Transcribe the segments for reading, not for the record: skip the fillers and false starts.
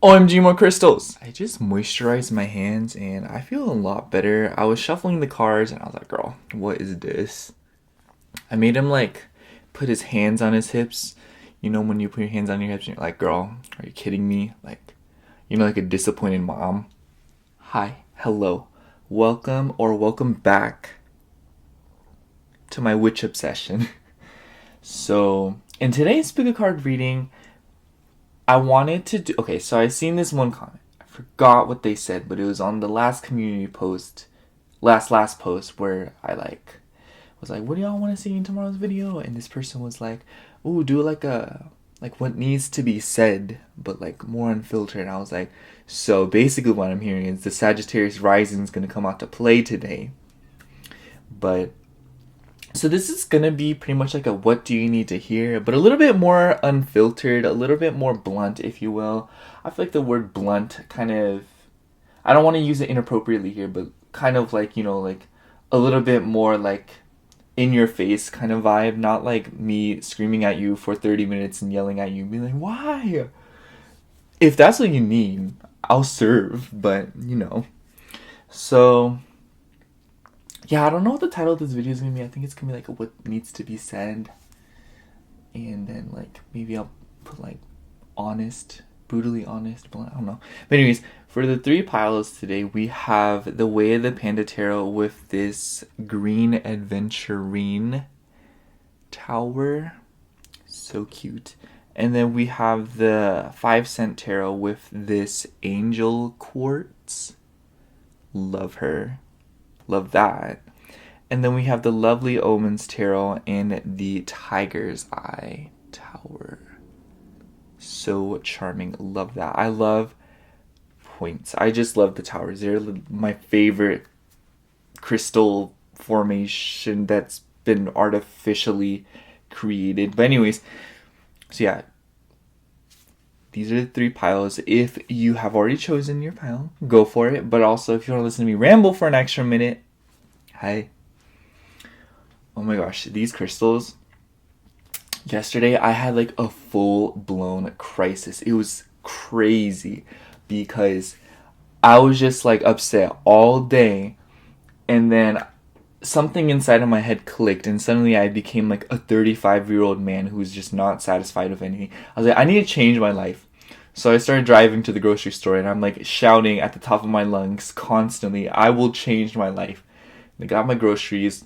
OMG, more crystals! I just moisturized my hands and I feel a lot better. I was shuffling the cards and I was like, girl, what is this? I made him like put his hands on his hips. You know, when you put your hands on your hips and you're like, girl, are you kidding me? Like, like a disappointed mom. Hi, hello, welcome or welcome back to my witch obsession. So, in today's Spigot of card reading, I wanted to do. Okay, so I seen this one comment. I forgot what they said, but it was on the last community post, last post where I was like, "What do y'all want to see in tomorrow's video?" And this person was like, "Ooh, do like what needs to be said, but like more unfiltered." And I was like, so basically, what I'm hearing is the Sagittarius rising is gonna come out to play today, but so this is gonna be pretty much like a what do you need to hear, but a little bit more unfiltered, a little bit more blunt, if you will. I feel like the word blunt kind of, I don't want to use it inappropriately here, but kind of like, like a little bit more like in your face kind of vibe, not like me screaming at you for 30 minutes and yelling at you and being like, why? If that's what you need, I'll serve, but So yeah, I don't know what the title of this video is gonna be. I think it's gonna be like what needs to be said, and then like maybe I'll put like honest, brutally honest, but I don't know. But anyways, for the three piles today, we have the Way of the Panda Tarot with this green adventurine tower, so cute, and then we have the 5 cent tarot with this angel quartz. Love her. Love that. And then we have the lovely Omens tarot and the Tiger's Eye tower. So charming. Love that. I love points. I just love the towers. They're my favorite crystal formation that's been artificially created. But anyways, so yeah, these are the three piles. If you have already chosen your pile, go for it. But also, if you want to listen to me ramble for an extra minute, hi. Oh my gosh, these crystals. Yesterday, I had like a full blown crisis. It was crazy because I was just like upset all day, and then something inside of my head clicked, and suddenly I became like a 35-year-old man who's just not satisfied with anything. I was like, I need to change my life. So I started driving to the grocery store, and I'm like shouting at the top of my lungs constantly, I will change my life. I got my groceries,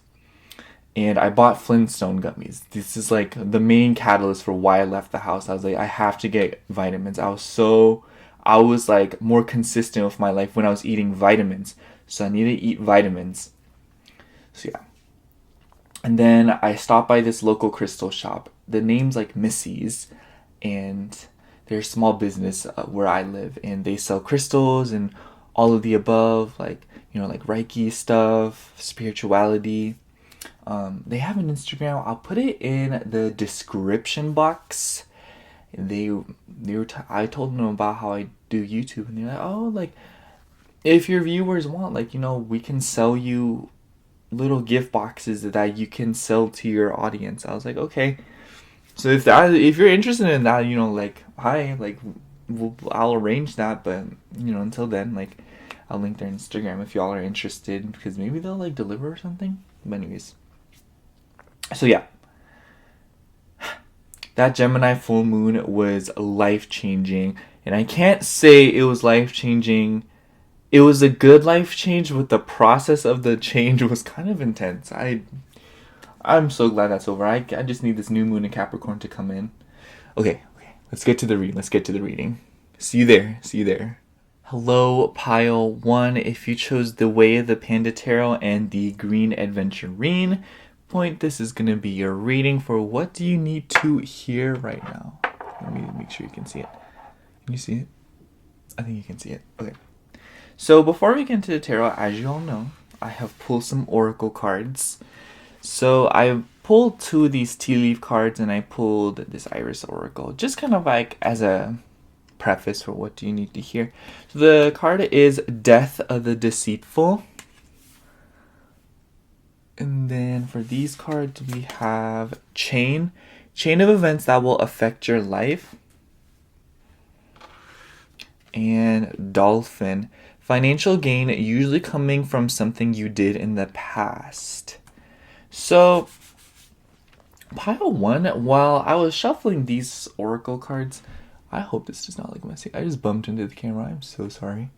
and I bought Flintstone gummies. This is like the main catalyst for why I left the house. I was like, I have to get vitamins. I was like more consistent with my life when I was eating vitamins. So I need to eat vitamins. So yeah. And then I stopped by this local crystal shop. The name's like Missy's, and they're a small business where I live, and they sell crystals and all of the above, like like Reiki stuff, spirituality. They have an Instagram. I'll put it in the description box. I told them about how I do YouTube, and they're like, oh, like if your viewers want, like we can sell you little gift boxes that you can sell to your audience. I was like, okay. So if you're interested in that, like hi, like I'll arrange that. But until then, like I'll link their Instagram if y'all are interested, because maybe they'll like deliver or something. But anyways, so yeah, that Gemini full moon was life changing, and I can't say it was life changing. It was a good life change, but the process of the change was kind of intense. I'm so glad that's over. I just need this new moon in Capricorn to come in. Okay, let's get to the reading. See you there. Hello, pile 1. If you chose the Way of the Panda Tarot and the Green Adventurine point, this is going to be your reading for what do you need to hear right now. Let me make sure you can see it. Can you see it? I think you can see it. Okay. So before we get into the tarot, as you all know, I have pulled some oracle cards. So I pulled 2 of these tea leaf cards, and I pulled this iris oracle, just kind of like as a preface for what do you need to hear. So the card is Death of the Deceitful. And then for these cards, we have Chain of events that will affect your life. and Dolphin. Financial gain usually coming from something you did in the past. So, pile 1, while I was shuffling these oracle cards, I hope this does not look messy. I just bumped into the camera. I'm so sorry.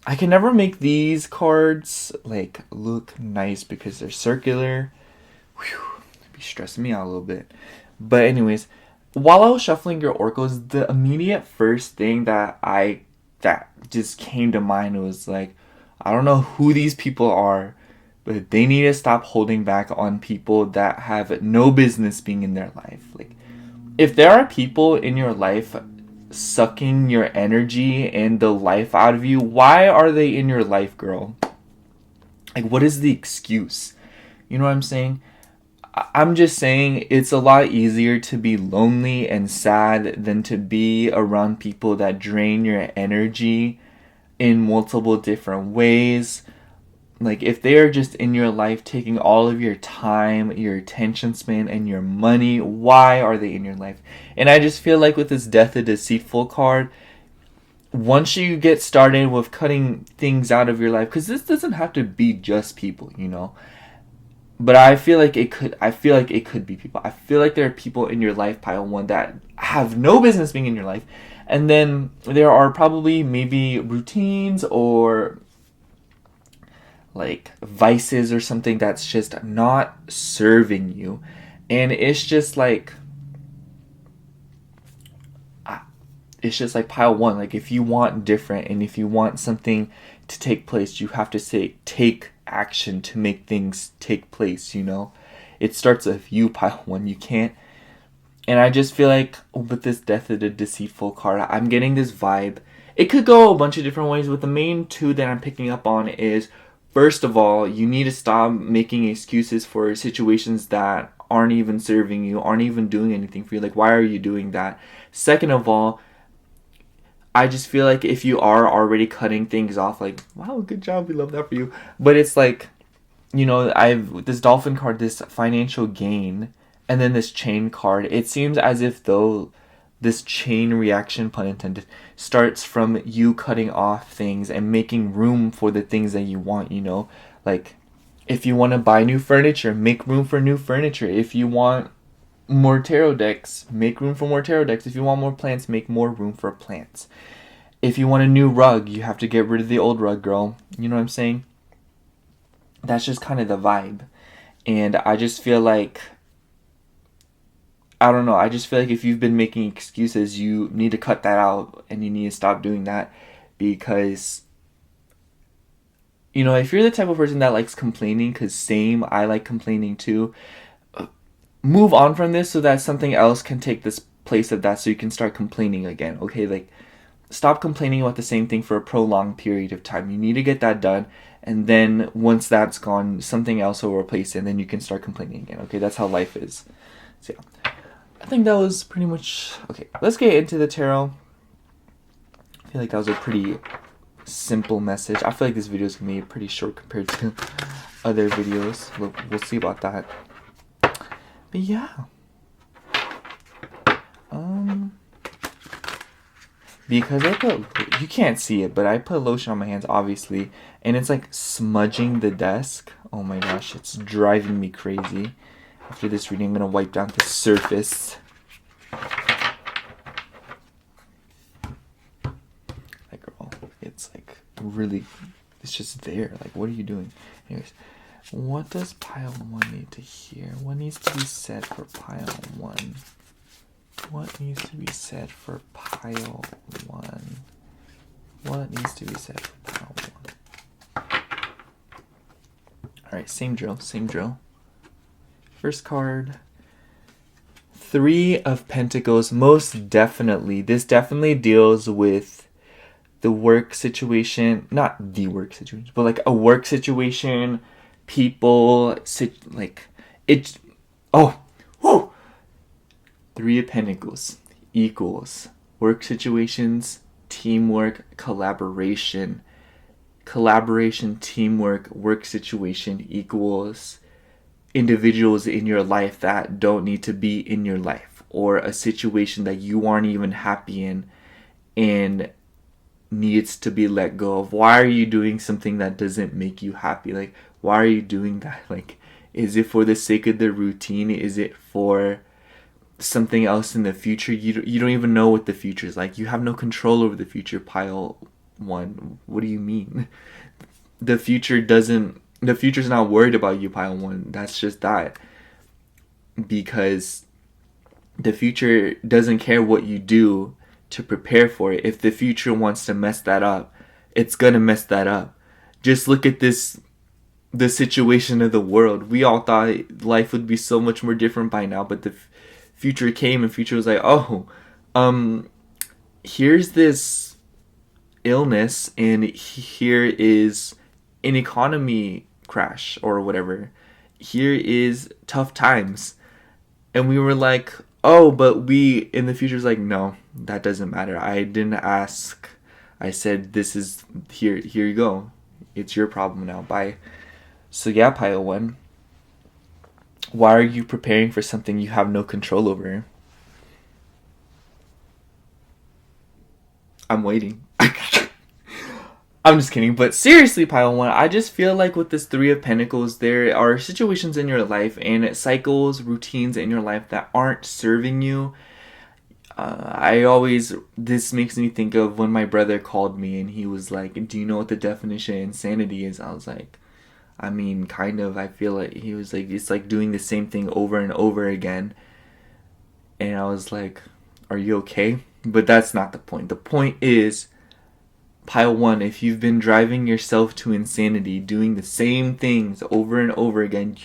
I can never make these cards like look nice because they're circular. Whew, it'd be stressing me out a little bit. But anyways, while I was shuffling your oracles, the immediate first thing that just came to mind was like, I don't know who these people are, but they need to stop holding back on people that have no business being in their life. Like, if there are people in your life sucking your energy and the life out of you, why are they in your life, girl? Like, what is the excuse? You know what I'm saying? I'm just saying it's a lot easier to be lonely and sad than to be around people that drain your energy in multiple different ways. Like, if they are just in your life taking all of your time, your attention span, and your money, why are they in your life? And I just feel like with this Death of Deceitful card, once you get started with cutting things out of your life, because this doesn't have to be just people, you know? But I feel like it could be people. I feel like there are people in your life, pile 1, that have no business being in your life. And then there are probably maybe routines or like vices or something that's just not serving you. And it's just like pile 1. Like, if you want different and if you want something to take place, you have to take action to make things take place, you know? It starts with you, pile 1. You can't. And I just feel like with this Death of the Deceitful card, I'm getting this vibe. It could go a bunch of different ways, but the main two that I'm picking up on is, first of all, you need to stop making excuses for situations that aren't even serving you, aren't even doing anything for you. Like, why are you doing that? Second of all, I just feel like if you are already cutting things off, like, wow, good job, we love that for you. But it's like, you know, I've this Dolphin card, this financial gain, and then this chain card. It seems as if though this chain reaction, pun intended, starts from you cutting off things and making room for the things that you want, you know? Like, if you want to buy new furniture, make room for new furniture. If you want more tarot decks, make room for more tarot decks. If you want more plants, make more room for plants. If you want a new rug, you have to get rid of the old rug, girl. You know what I'm saying? That's just kind of the vibe. And I just feel like, I don't know, I just feel like if you've been making excuses, you need to cut that out and you need to stop doing that. Because, you know, if you're the type of person that likes complaining, because same, I like complaining too, move on from this so that something else can take this place of that so you can start complaining again, okay? Like, stop complaining about the same thing for a prolonged period of time. You need to get that done, and then once that's gone, something else will replace it, and then you can start complaining again, okay? That's how life is. So yeah, I think that was pretty much... Okay, let's get into the tarot. I feel like that was a pretty simple message. I feel like this video is going to be pretty short compared to other videos. We'll see about that. But yeah. Because you can't see it, but I put lotion on my hands, obviously, and it's like smudging the desk. Oh my gosh, it's driving me crazy. After this reading, I'm going to wipe down the surface. Like, girl, it's like really, it's just there. Like, what are you doing? Anyways, what does pile 1 need to hear? What needs to be said for pile 1? What needs to be said for pile 1? What needs to be said for pile 1? Alright, same drill, same drill. First card. 3 of Pentacles. Most definitely. This definitely deals with the work situation. Not the work situation, but like a work situation. People. Like, it's... Oh! Whoa! 3 of Pentacles equals work situations, teamwork, collaboration. Collaboration, teamwork, work situation equals individuals in your life that don't need to be in your life, or a situation that you aren't even happy in, and needs to be let go of. Why are you doing something that doesn't make you happy? Like, why are you doing that? Like, is it for the sake of the routine? Is it for something else in the future? You don't even know what the future is like. You have no control over the future, pile one. What do you mean? The future's not worried about you, pile one. That's just that. Because the future doesn't care what you do to prepare for it. If the future wants to mess that up, it's gonna mess that up. Just look at the situation of the world. We all thought life would be so much more different by now, but the future came, and future was like, oh, here's this illness, and here is an economy crash or whatever. Here is tough times. And we were like, oh, but we in the future is like, no, that doesn't matter. I didn't ask. I said, this is here you go. It's your problem now. Bye. So yeah, pile one. Why are you preparing for something you have no control over? I'm waiting. I'm just kidding, but seriously, pile one, I just feel like with this Three of Pentacles, there are situations in your life and cycles, routines in your life that aren't serving you. This makes me think of when my brother called me and he was like, do you know what the definition of insanity is? I was like, I mean, kind of. I feel like he was like, it's like doing the same thing over and over again. And I was like, are you okay? But that's not the point. The point is, pile one, if you've been driving yourself to insanity, doing the same things over and over again,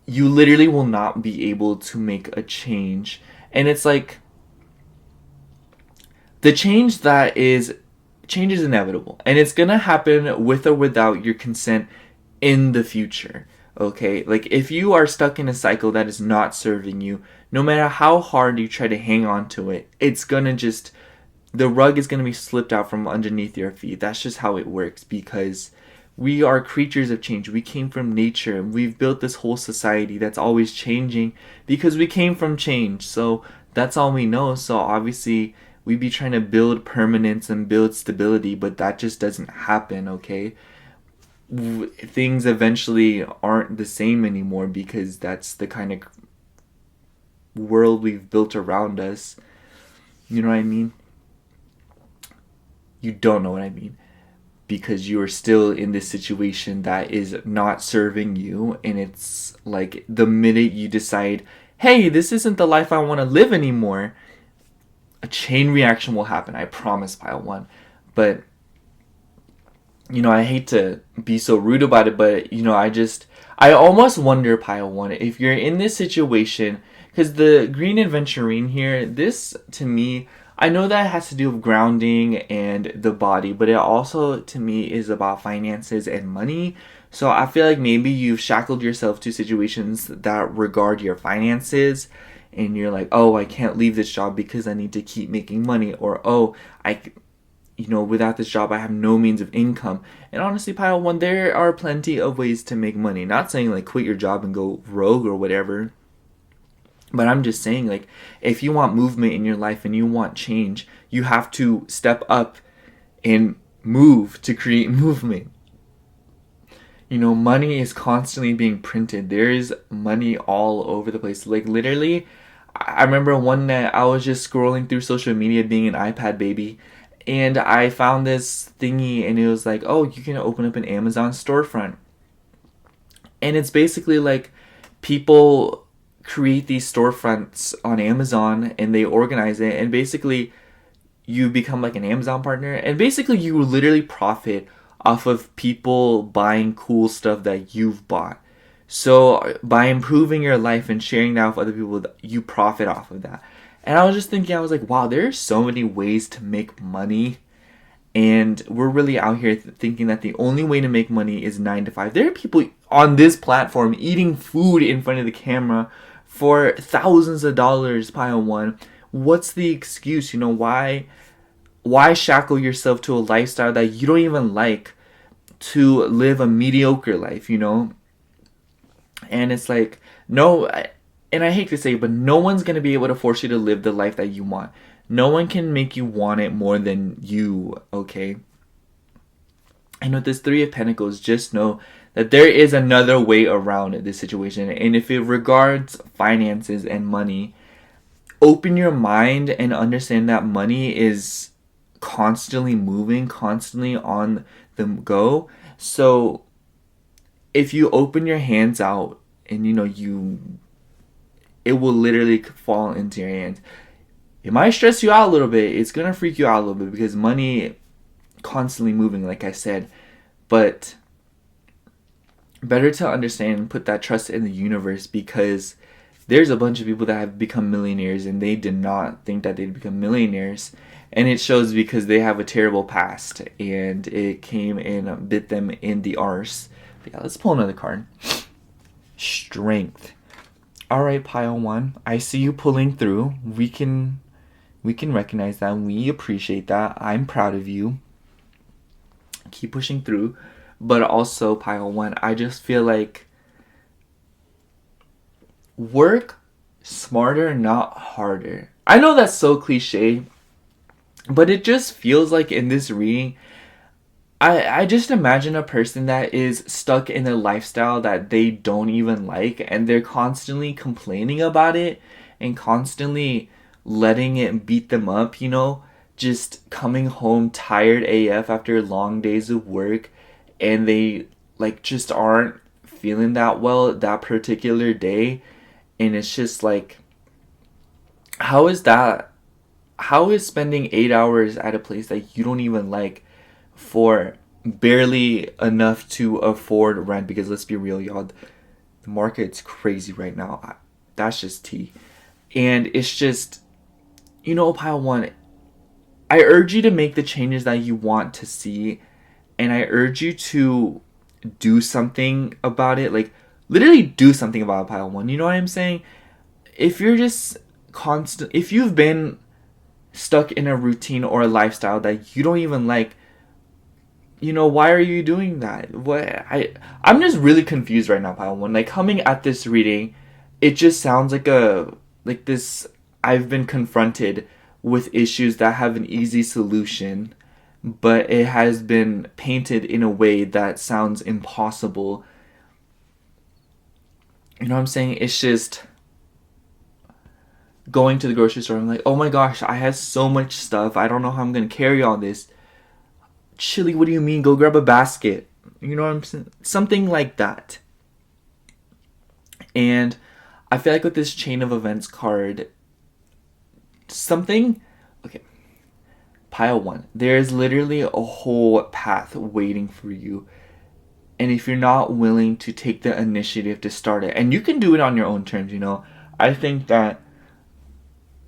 you literally will not be able to make a change. And it's like, the change is inevitable, and it's gonna happen with or without your consent in the future. Okay, like if you are stuck in a cycle that is not serving you, no matter how hard you try to hang on to it, it's gonna just, the rug is going to be slipped out from underneath your feet. That's just how it works, because we are creatures of change. We came from nature, and we've built this whole society that's always changing because we came from change. So that's all we know. So obviously we'd be trying to build permanence and build stability, but that just doesn't happen, okay? Things eventually aren't the same anymore because that's the kind of world we've built around us. You know what I mean? You don't know what I mean, because you are still in this situation that is not serving you, and it's like the minute you decide, hey, this isn't the life I want to live anymore, a chain reaction will happen. I promise, pile one. But I hate to be so rude about it, but I almost wonder, pile one, if you're in this situation, because the green adventurine here, this to me, I know that it has to do with grounding and the body, but it also, to me, is about finances and money. So I feel like maybe you've shackled yourself to situations that regard your finances, and you're like, oh, I can't leave this job because I need to keep making money, or, oh, without this job, I have no means of income. And honestly, pile one, there are plenty of ways to make money. Not saying like quit your job and go rogue or whatever. But I'm just saying, like, if you want movement in your life and you want change, you have to step up and move to create movement. Money is constantly being printed. There is money all over the place. Like, literally, I remember one night I was just scrolling through social media, being an iPad baby, and I found this thingy, and it was like, oh, you can open up an Amazon storefront. And it's basically like people create these storefronts on Amazon, and they organize it, and basically you become like an Amazon partner, and basically you literally profit off of people buying cool stuff that you've bought. So by improving your life and sharing that with other people, you profit off of that. And I was just thinking, I was like, wow, there are so many ways to make money, and we're really out here thinking that the only way to make money is 9 to 5. There are people on this platform eating food in front of the camera for thousands of dollars, pile one. What's the excuse? Why shackle yourself to a lifestyle that you don't even like, to live a mediocre life, And it's like, no, and I hate to say it, but no one's going to be able to force you to live the life that you want. No one can make you want it more than you, okay? And with this Three of Pentacles, just know that there is another way around this situation. And if it regards finances and money, open your mind and understand that money is constantly moving, constantly on the go. So if you open your hands out and it will literally fall into your hands. It might stress you out a little bit. It's gonna freak you out a little bit because money constantly moving, like I said. But better to understand and put that trust in the universe, because there's a bunch of people that have become millionaires and they did not think that they'd become millionaires. And it shows because they have a terrible past and it came and bit them in the arse. But yeah, let's pull another card. Strength. Alright, pile one. I see you pulling through. We can recognize that. We appreciate that. I'm proud of you. Keep pushing through. But also, pile one, I just feel like work smarter, not harder. I know that's so cliche, but it just feels like in this reading, I just imagine a person that is stuck in a lifestyle that they don't even like, and they're constantly complaining about it and constantly letting it beat them up, just coming home tired AF after long days of work, and they just aren't feeling that well that particular day. And it's just like, how is spending 8 hours at a place that you don't even like for barely enough to afford rent? Because let's be real, y'all, the market's crazy right now. That's just tea. And it's just, pile one, I urge you to make the changes that you want to see, and I urge you to do something about it. Like, literally do something about pile one. You know what I'm saying? If you're just if you've been stuck in a routine or a lifestyle that you don't even like, why are you doing that? I'm just really confused right now, pile one. Like, coming at this reading, it just sounds like this. I've been confronted with issues that have an easy solution, but it has been painted in a way that sounds impossible. You know what I'm saying? It's just going to the grocery store. I'm like, oh my gosh, I have so much stuff. I don't know how I'm going to carry all this. Chili, what do you mean? Go grab a basket. You know what I'm saying? Something like that. And I feel like with this chain of events card, okay, pile one, there's literally a whole path waiting for you. And if you're not willing to take the initiative to start it, and you can do it on your own terms, I think that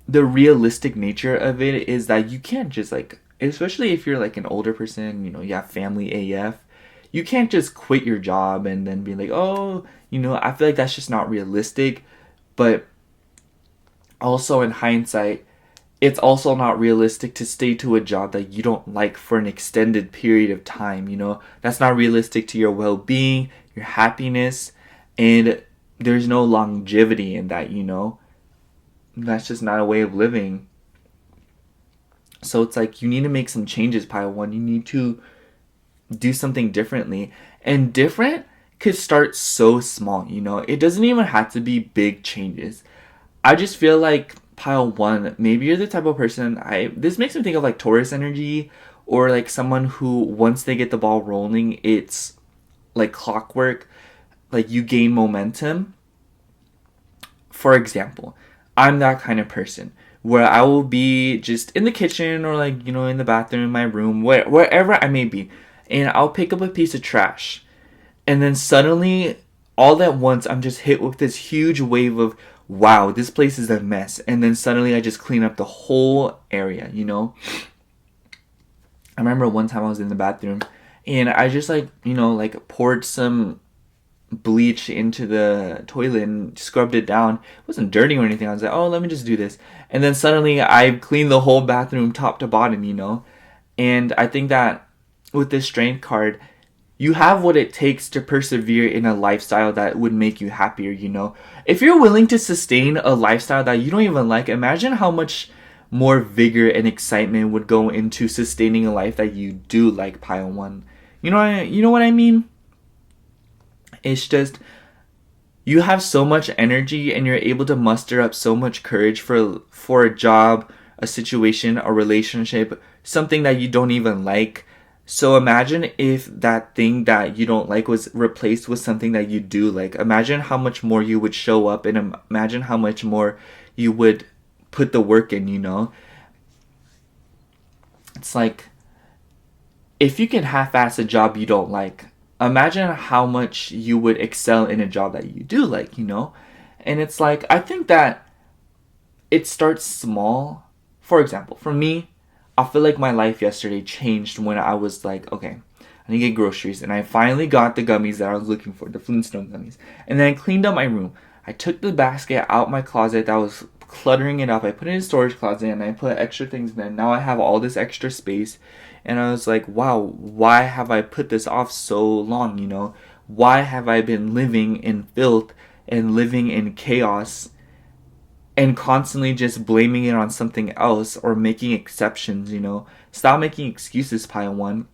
the realistic nature of it is that you can't just especially if you're an older person, you have family AF, you can't just quit your job and then be like, oh, I feel like that's just not realistic. But also in hindsight, it's also not realistic to stay to a job that you don't like for an extended period of time. That's not realistic to your well-being, your happiness, and there's no longevity in that. That's just not a way of living. So it's like, you need to make some changes, pile one. You need to do something differently, and different could start so small. It doesn't even have to be big changes. I just feel like, pile one, maybe you're the type of person, this makes me think of Taurus energy, or someone who, once they get the ball rolling, it's like clockwork, you gain momentum. For example, I'm that kind of person where I will be just in the kitchen or in the bathroom, in my room, wherever I may be, and I'll pick up a piece of trash, and then suddenly, all at once, I'm just hit with this huge wave of, wow, this place is a mess. And then suddenly I just clean up the whole area, I remember one time I was in the bathroom and I just poured some bleach into the toilet and scrubbed it down. It wasn't dirty or anything. I was like, oh, let me just do this. And then suddenly I cleaned the whole bathroom top to bottom, And I think that with this strength card, you have what it takes to persevere in a lifestyle that would make you happier, If you're willing to sustain a lifestyle that you don't even like, imagine how much more vigor and excitement would go into sustaining a life that you do like, pile one. You know what I mean? It's just, you have so much energy and you're able to muster up so much courage for a job, a situation, a relationship, something that you don't even like. So imagine if that thing that you don't like was replaced with something that you do like. Imagine how much more you would show up, and imagine how much more you would put the work in, you know? It's like, if you can half-ass a job you don't like, imagine how much you would excel in a job that you do like, you know? And it's like, I think that it starts small. For example, for me, I feel like my life yesterday changed when I was like, okay, I need to get groceries. And I finally got the gummies that I was looking for, the Flintstone gummies. And then I cleaned up my room. I took the basket out my closet that was cluttering it up. I put it in a storage closet and I put extra things in there. Now I have all this extra space. And I was like, wow, why have I put this off so long, you know? Why have I been living in filth and living in chaos and constantly just blaming it on something else or making exceptions, you know? Stop making excuses, pile one.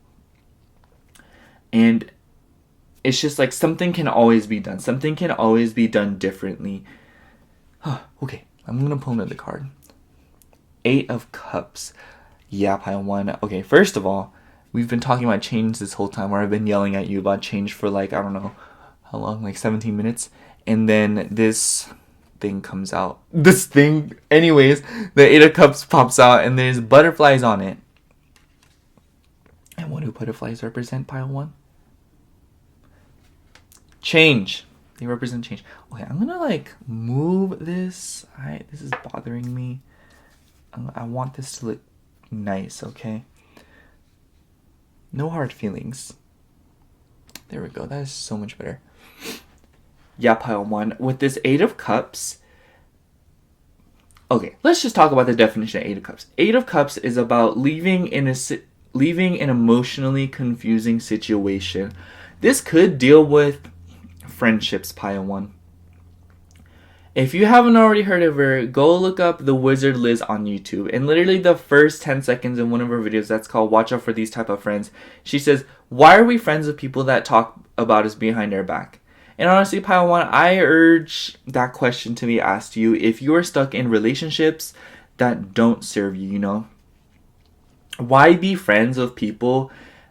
And it's just like, something can always be done. Something can always be done differently. Okay, I'm going to pull another card. 8 of Cups. Yeah, pile one. Okay, first of all, we've been talking about change this whole time, where I've been yelling at you about change for like, I don't know how long, like 17 minutes. And then this thing comes out. This thing, anyways, the 8 of Cups pops out and there's butterflies on it. And what do butterflies represent, pile one? Change. They represent change. Okay, I'm gonna like move this. This is bothering me. I want this to look nice, okay? No hard feelings. There we go. That is so much better. Yeah, pile one. With this 8 of Cups. Okay, let's just talk about the definition of 8 of Cups. 8 of Cups is about leaving an emotionally confusing situation. This could deal with friendships, pile one. If you haven't already heard of her, go look up the Wizard Liz on YouTube. And literally the first 10 seconds in one of her videos, that's called Watch Out for These Type of Friends, she says, why are we friends with people that talk about us behind our back? And honestly, pile one, I urge that question to be asked to you if you are stuck in relationships that don't serve you, you know? Why be friends with people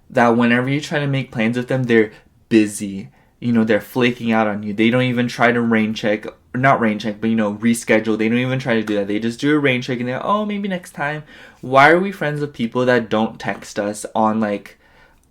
that whenever you try to make plans with them, they're busy? You know, they're flaking out on you. They don't even try to reschedule. They don't even try to do that. They just do a rain check and they're, oh, maybe next time. Why are we friends with people that don't text us on like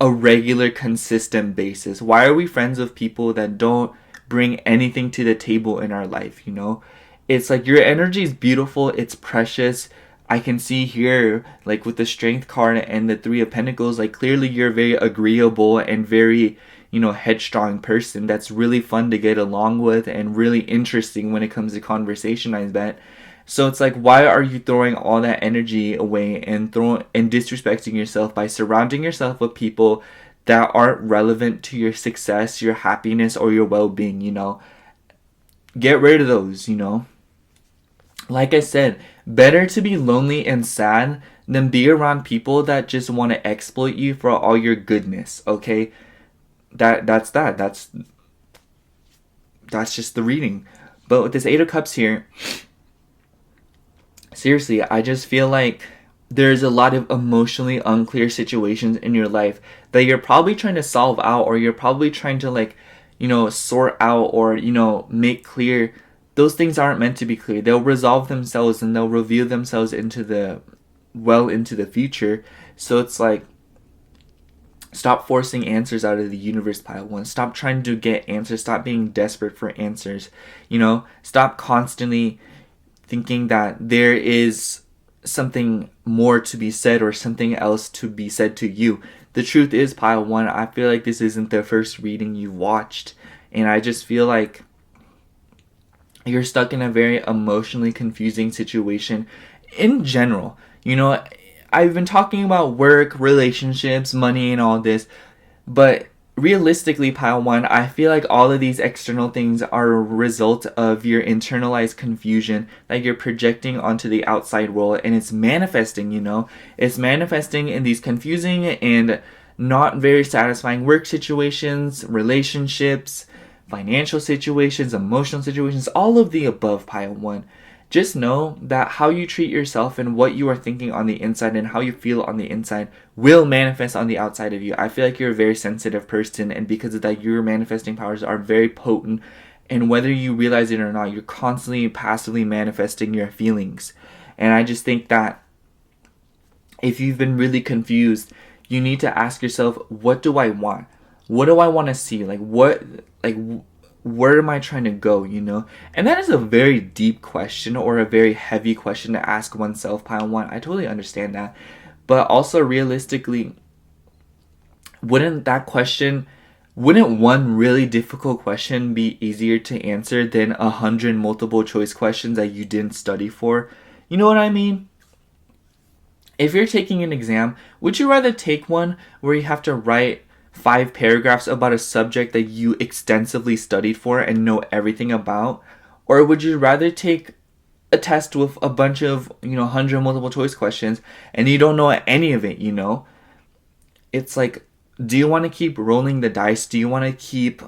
a regular, consistent basis? Why are we friends with people that don't bring anything to the table in our life, you know? It's like, your energy is beautiful. It's precious. I can see here, like with the Strength card and the 3 of Pentacles, like clearly you're a very agreeable and very, headstrong person that's really fun to get along with and really interesting when it comes to conversation, I bet. So it's like, why are you throwing all that energy away and disrespecting yourself by surrounding yourself with people that aren't relevant to your success, your happiness, or your well-being, you know? Get rid of those, you know? Like I said, better to be lonely and sad than be around people that just want to exploit you for all your goodness, okay? That's just the reading. But with this 8 of Cups here, seriously, I just feel like there's a lot of emotionally unclear situations in your life that you're probably trying to solve out, or you're probably trying to sort out, or make clear. Those things aren't meant to be clear. They'll resolve themselves and they'll reveal themselves into the future. So it's like, stop forcing answers out of the universe, pile one. Stop trying to get answers. Stop being desperate for answers. Stop constantly thinking that there is something more to be said or something else to be said to you. The truth is, pile one, I feel like this isn't the first reading you've watched. And I just feel like you're stuck in a very emotionally confusing situation in general. I've been talking about work, relationships, money, and all this, but realistically, pile one, I feel like all of these external things are a result of your internalized confusion that you're projecting onto the outside world, and it's manifesting, it's manifesting in these confusing and not very satisfying work situations, relationships, financial situations, emotional situations, all of the above, pile one. Just know that how you treat yourself and what you are thinking on the inside and how you feel on the inside will manifest on the outside of you. I feel like you're a very sensitive person, and because of that, your manifesting powers are very potent. And whether you realize it or not, you're constantly passively manifesting your feelings. And I just think that if you've been really confused, you need to ask yourself, what do I want? What do I want to see? Where am I trying to go, And that is a very deep question, or a very heavy question to ask oneself, pile one. I totally understand that. But also, realistically, wouldn't one really difficult question be easier to answer than 100 multiple choice questions that you didn't study for? You know what I mean? If you're taking an exam, would you rather take one where you have to write 5 paragraphs about a subject that you extensively studied for and know everything about? Or would you rather take a test with a bunch of, 100 multiple choice questions and you don't know any of it, It's like, do you want to keep rolling the dice? Do you want to keep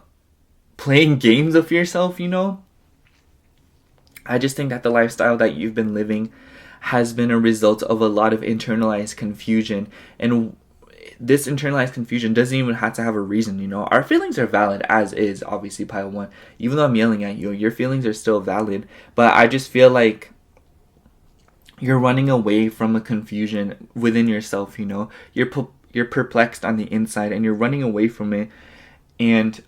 playing games of yourself, I just think that the lifestyle that you've been living has been a result of a lot of internalized confusion. And this internalized confusion doesn't even have to have a reason, Our feelings are valid as is, obviously, pile one. Even though I'm yelling at you, your feelings are still valid. But I just feel like you're running away from a confusion within yourself, You're perplexed on the inside and you're running away from it. And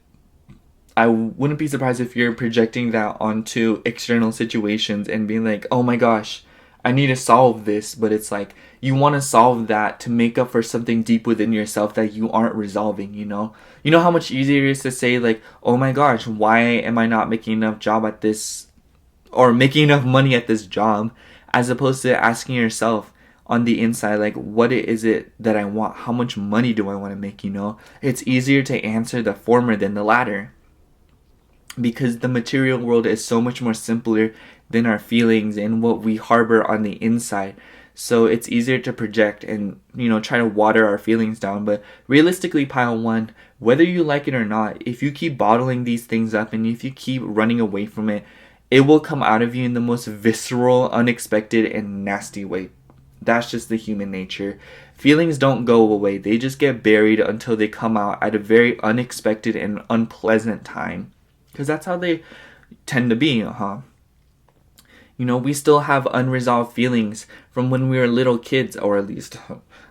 I wouldn't be surprised if you're projecting that onto external situations and being like, oh my gosh, I need to solve this. But it's like, you want to solve that to make up for something deep within yourself that you aren't resolving, You know how much easier it is to say like, oh my gosh, why am I not making enough job at this, or making enough money at this job, as opposed to asking yourself on the inside, like, what is it that I want? How much money do I want to make, It's easier to answer the former than the latter, because the material world is so much more simpler than our feelings and what we harbor on the inside. So it's easier to project and, try to water our feelings down. But realistically, pile one, whether you like it or not, if you keep bottling these things up and if you keep running away from it, it will come out of you in the most visceral, unexpected, and nasty way. That's just the human nature. Feelings don't go away. They just get buried until they come out at a very unexpected and unpleasant time. Because that's how they tend to be, We still have unresolved feelings from when we were little kids, or at least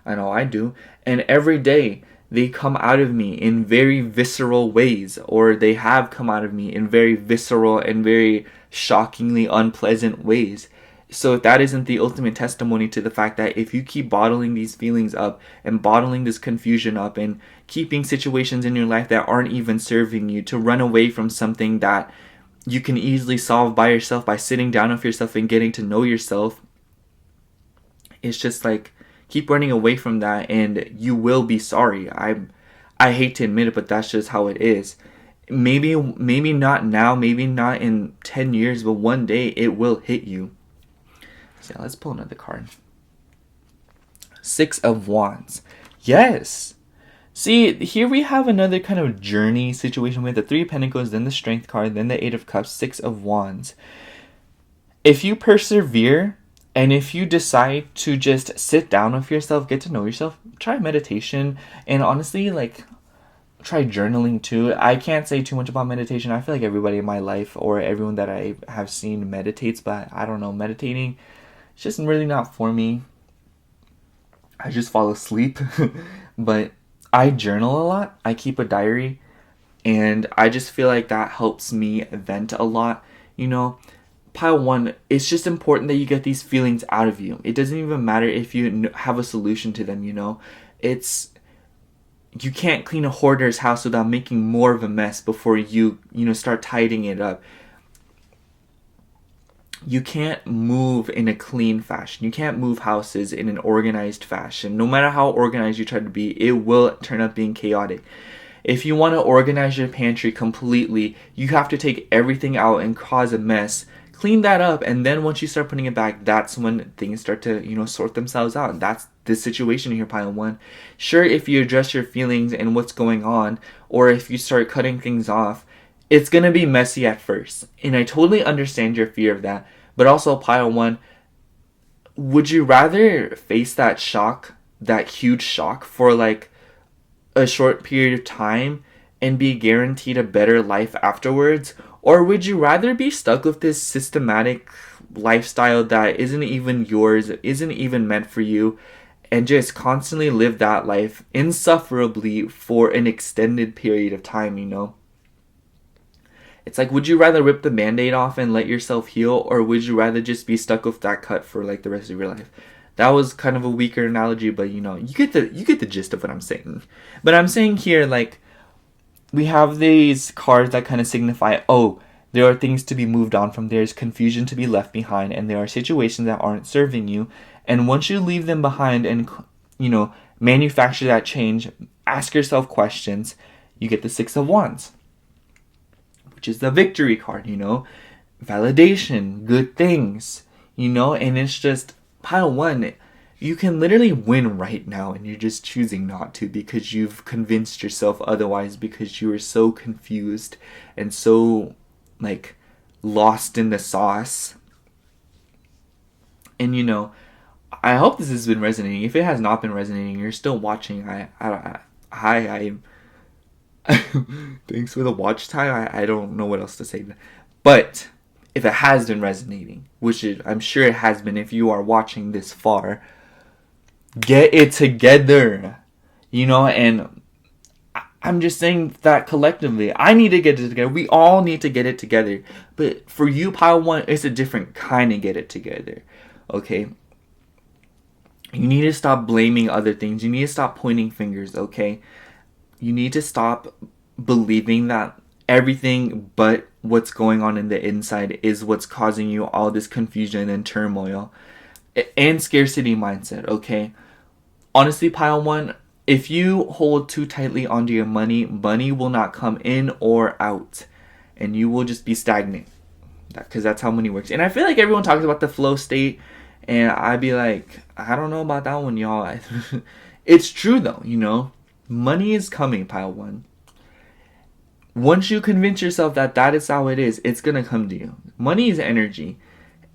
I know I do. And every day they come out of me in very visceral ways, or they have come out of me in very visceral and very shockingly unpleasant ways. So that isn't the ultimate testimony to the fact that if you keep bottling these feelings up and bottling this confusion up and keeping situations in your life that aren't even serving you to run away from something that you can easily solve by yourself by sitting down with yourself and getting to know yourself, it's just like, keep running away from that and you will be sorry. I hate to admit it, but that's just how it is. Maybe not now, maybe not in 10 years, but one day it will hit you. So let's pull another card. 6 of Wands. Yes. See, here we have another kind of journey situation with the 3 of Pentacles, then the Strength card, then the 8 of Cups, 6 of Wands. If you persevere, and if you decide to just sit down with yourself, get to know yourself, try meditation, and honestly, try journaling too. I can't say too much about meditation. I feel like everybody in my life or everyone that I have seen meditates, but I don't know, meditating, it's just really not for me. I just fall asleep. But I journal a lot. I keep a diary. And I just feel like that helps me vent a lot. Pile one, it's just important that you get these feelings out of you. It doesn't even matter if you have a solution to them, You can't clean a hoarder's house without making more of a mess before you start tidying it up. You can't move in a clean fashion. You can't move houses in an organized fashion. No matter how organized you try to be, it will turn out being chaotic. If you want to organize your pantry completely, you have to take everything out and cause a mess, clean that up, and then once you start putting it back, that's when things start to, sort themselves out. That's the situation here, pile one. Sure, if you address your feelings and what's going on, or if you start cutting things off, it's gonna be messy at first. And I totally understand your fear of that. But also, pile one, would you rather face that shock, that huge shock, for like a short period of time and be guaranteed a better life afterwards? Or would you rather be stuck with this systematic lifestyle that isn't even yours, isn't even meant for you, and just constantly live that life insufferably for an extended period of time, It's like, would you rather rip the band-aid off and let yourself heal, or would you rather just be stuck with that cut for like the rest of your life? That was kind of a weaker analogy, but you get the gist of what I'm saying. But I'm saying here, like, we have these cards that kind of signify, oh, there are things to be moved on from, there's confusion to be left behind, and there are situations that aren't serving you. And once you leave them behind and, manufacture that change, ask yourself questions, you get the Six of Wands, which is the victory card, validation, good things, and it's just, pile one, you can literally win right now and you're just choosing not to because you've convinced yourself otherwise, because you are so confused and so, like, lost in the sauce. And, I hope this has been resonating. If it has not been resonating, you're still watching. I thanks for the watch time. I don't know what else to say. But if it has been resonating, which I'm sure it has been if you are watching this far, get it together. And I'm just saying that collectively, I need to get it together. We all need to get it together. But for you, pile one, it's a different kind of get it together. Okay? You need to stop blaming other things. You need to stop pointing fingers, okay? You need to stop believing that everything but what's going on in the inside is what's causing you all this confusion and turmoil and scarcity mindset, okay? Honestly, pile one, if you hold too tightly onto your money will not come in or out, and you will just be stagnant, because that's how money works. And I feel like everyone talks about the flow state, and I'd be like, I don't know about that one, y'all. It's true though, money is coming, pile one. Once you convince yourself that that is how it is, it's gonna come to you. Money is energy,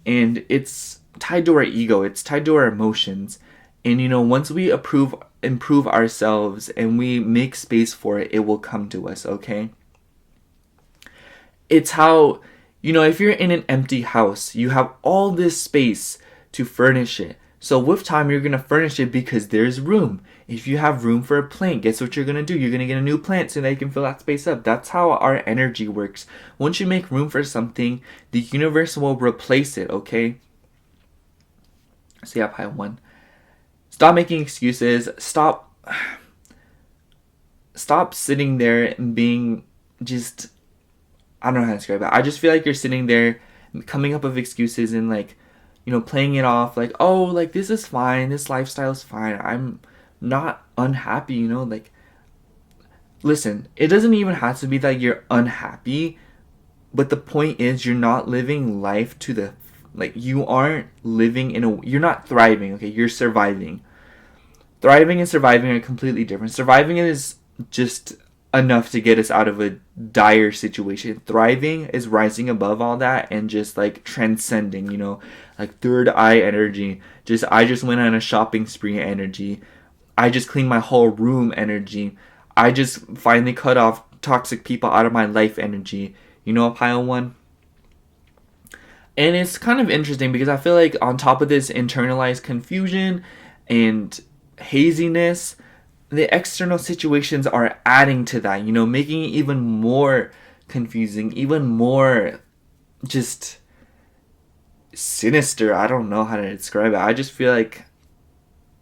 and it's tied to our ego, it's tied to our emotions. And once we improve ourselves and we make space for it, it will come to us, okay? It's how, if you're in an empty house, you have all this space to furnish it. So with time, you're going to furnish it because there's room. If you have room for a plant, guess what you're going to do? You're going to get a new plant so that you can fill that space up. That's how our energy works. Once you make room for something, the universe will replace it, okay? So yeah, pile one. Stop making excuses. Stop sitting there and being just, I don't know how to describe it. I just feel like you're sitting there coming up with excuses and like, playing it off like, oh, like this is fine. This lifestyle is fine. I'm not unhappy, like, listen, it doesn't even have to be that you're unhappy, but the point is you're not living life to the, like, you aren't living you're not thriving, okay? You're surviving. Thriving and surviving are completely different. Surviving is just enough to get us out of a dire situation. Thriving is rising above all that and just like transcending, like third eye energy. I just went on a shopping spree energy. I just cleaned my whole room energy. I just finally cut off toxic people out of my life energy. Pile one? And it's kind of interesting because I feel like on top of this internalized confusion and haziness, the external situations are adding to that, making it even more confusing, even more just sinister. I don't know how to describe it. I just feel like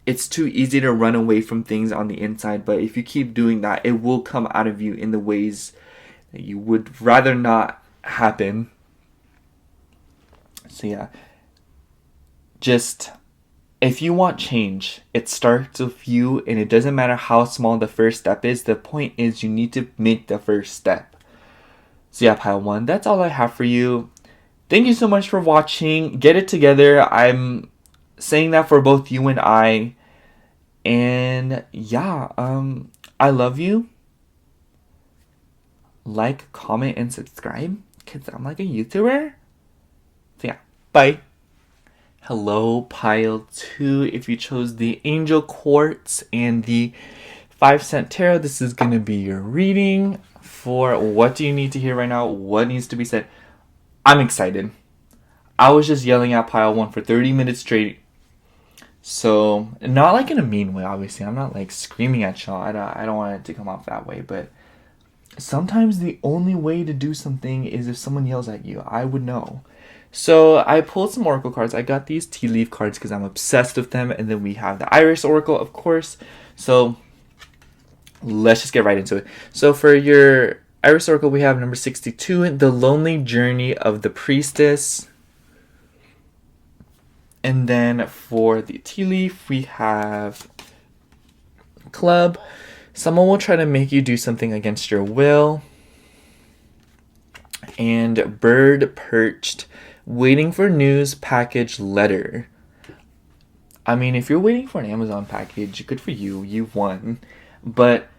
it's too easy to run away from things on the inside, but if you keep doing that, it will come out of you in the ways that you would rather not happen. So yeah, just if you want change, it starts with you, and it doesn't matter how small the first step is. The point is you need to make the first step. So yeah, pile 1, that's all I have for you. Thank you so much for watching. Get it together. I'm saying that for both you and I. And yeah, I love you. Like, comment, and subscribe, because I'm like a YouTuber. So yeah, bye. Hello, pile 2. If you chose the Angel Quartz and the 5-cent tarot, this is going to be your reading for what do you need to hear right now, what needs to be said. I'm excited. I was just yelling at pile 1 for 30 minutes straight. So, not like in a mean way, obviously. I'm not like screaming at y'all. I don't want it to come off that way, but sometimes the only way to do something is if someone yells at you. I would know. So I pulled some oracle cards. I got these tea leaf cards because I'm obsessed with them. And then we have the iris oracle, of course. So let's just get right into it. So for your iris oracle, we have number 62, The Lonely Journey of the Priestess. And then for the tea leaf, we have Club. Someone will try to make you do something against your will. And Bird Perched, waiting for news, package, letter. I mean, if you're waiting for an Amazon package, good for you. You've won. But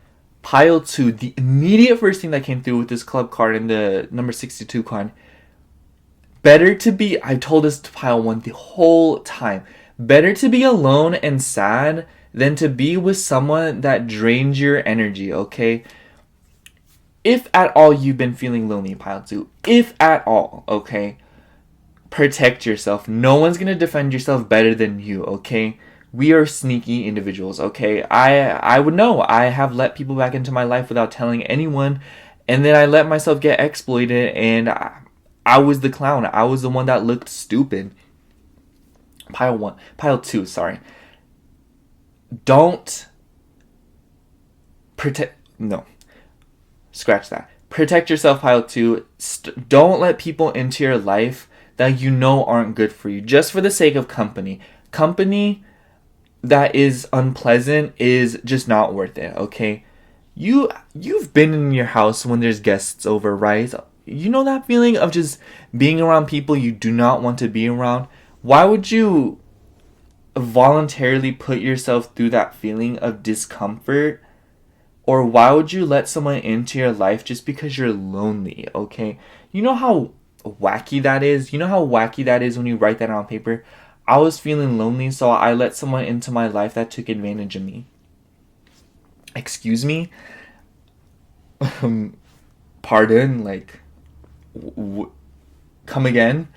pile 2, the immediate first thing that came through with this club card and the number 62 card. Better to be, I told this to pile 1 the whole time. Better to be alone and sad than to be with someone that drains your energy, okay? If at all you've been feeling lonely, pile 2. If at all, okay? Protect yourself. No one's gonna defend yourself better than you, okay? We are sneaky individuals, okay? I would know. I have let people back into my life without telling anyone, and then I let myself get exploited, and I was the clown. I was the one that looked stupid. Pile 2, sorry. Don't protect. No. Scratch that. Protect yourself, pile 2. Don't let people into your life that you know aren't good for you, just for the sake of company. Company that is unpleasant is just not worth it, okay? You've been in your house when there's guests over, right? You know that feeling of just being around people you do not want to be around? Why would you voluntarily put yourself through that feeling of discomfort? Or why would you let someone into your life just because you're lonely, okay? You know how wacky that is? You know how wacky that is when you write that on paper? I was feeling lonely, so I let someone into my life that took advantage of me. Excuse me? Pardon? Like, come again?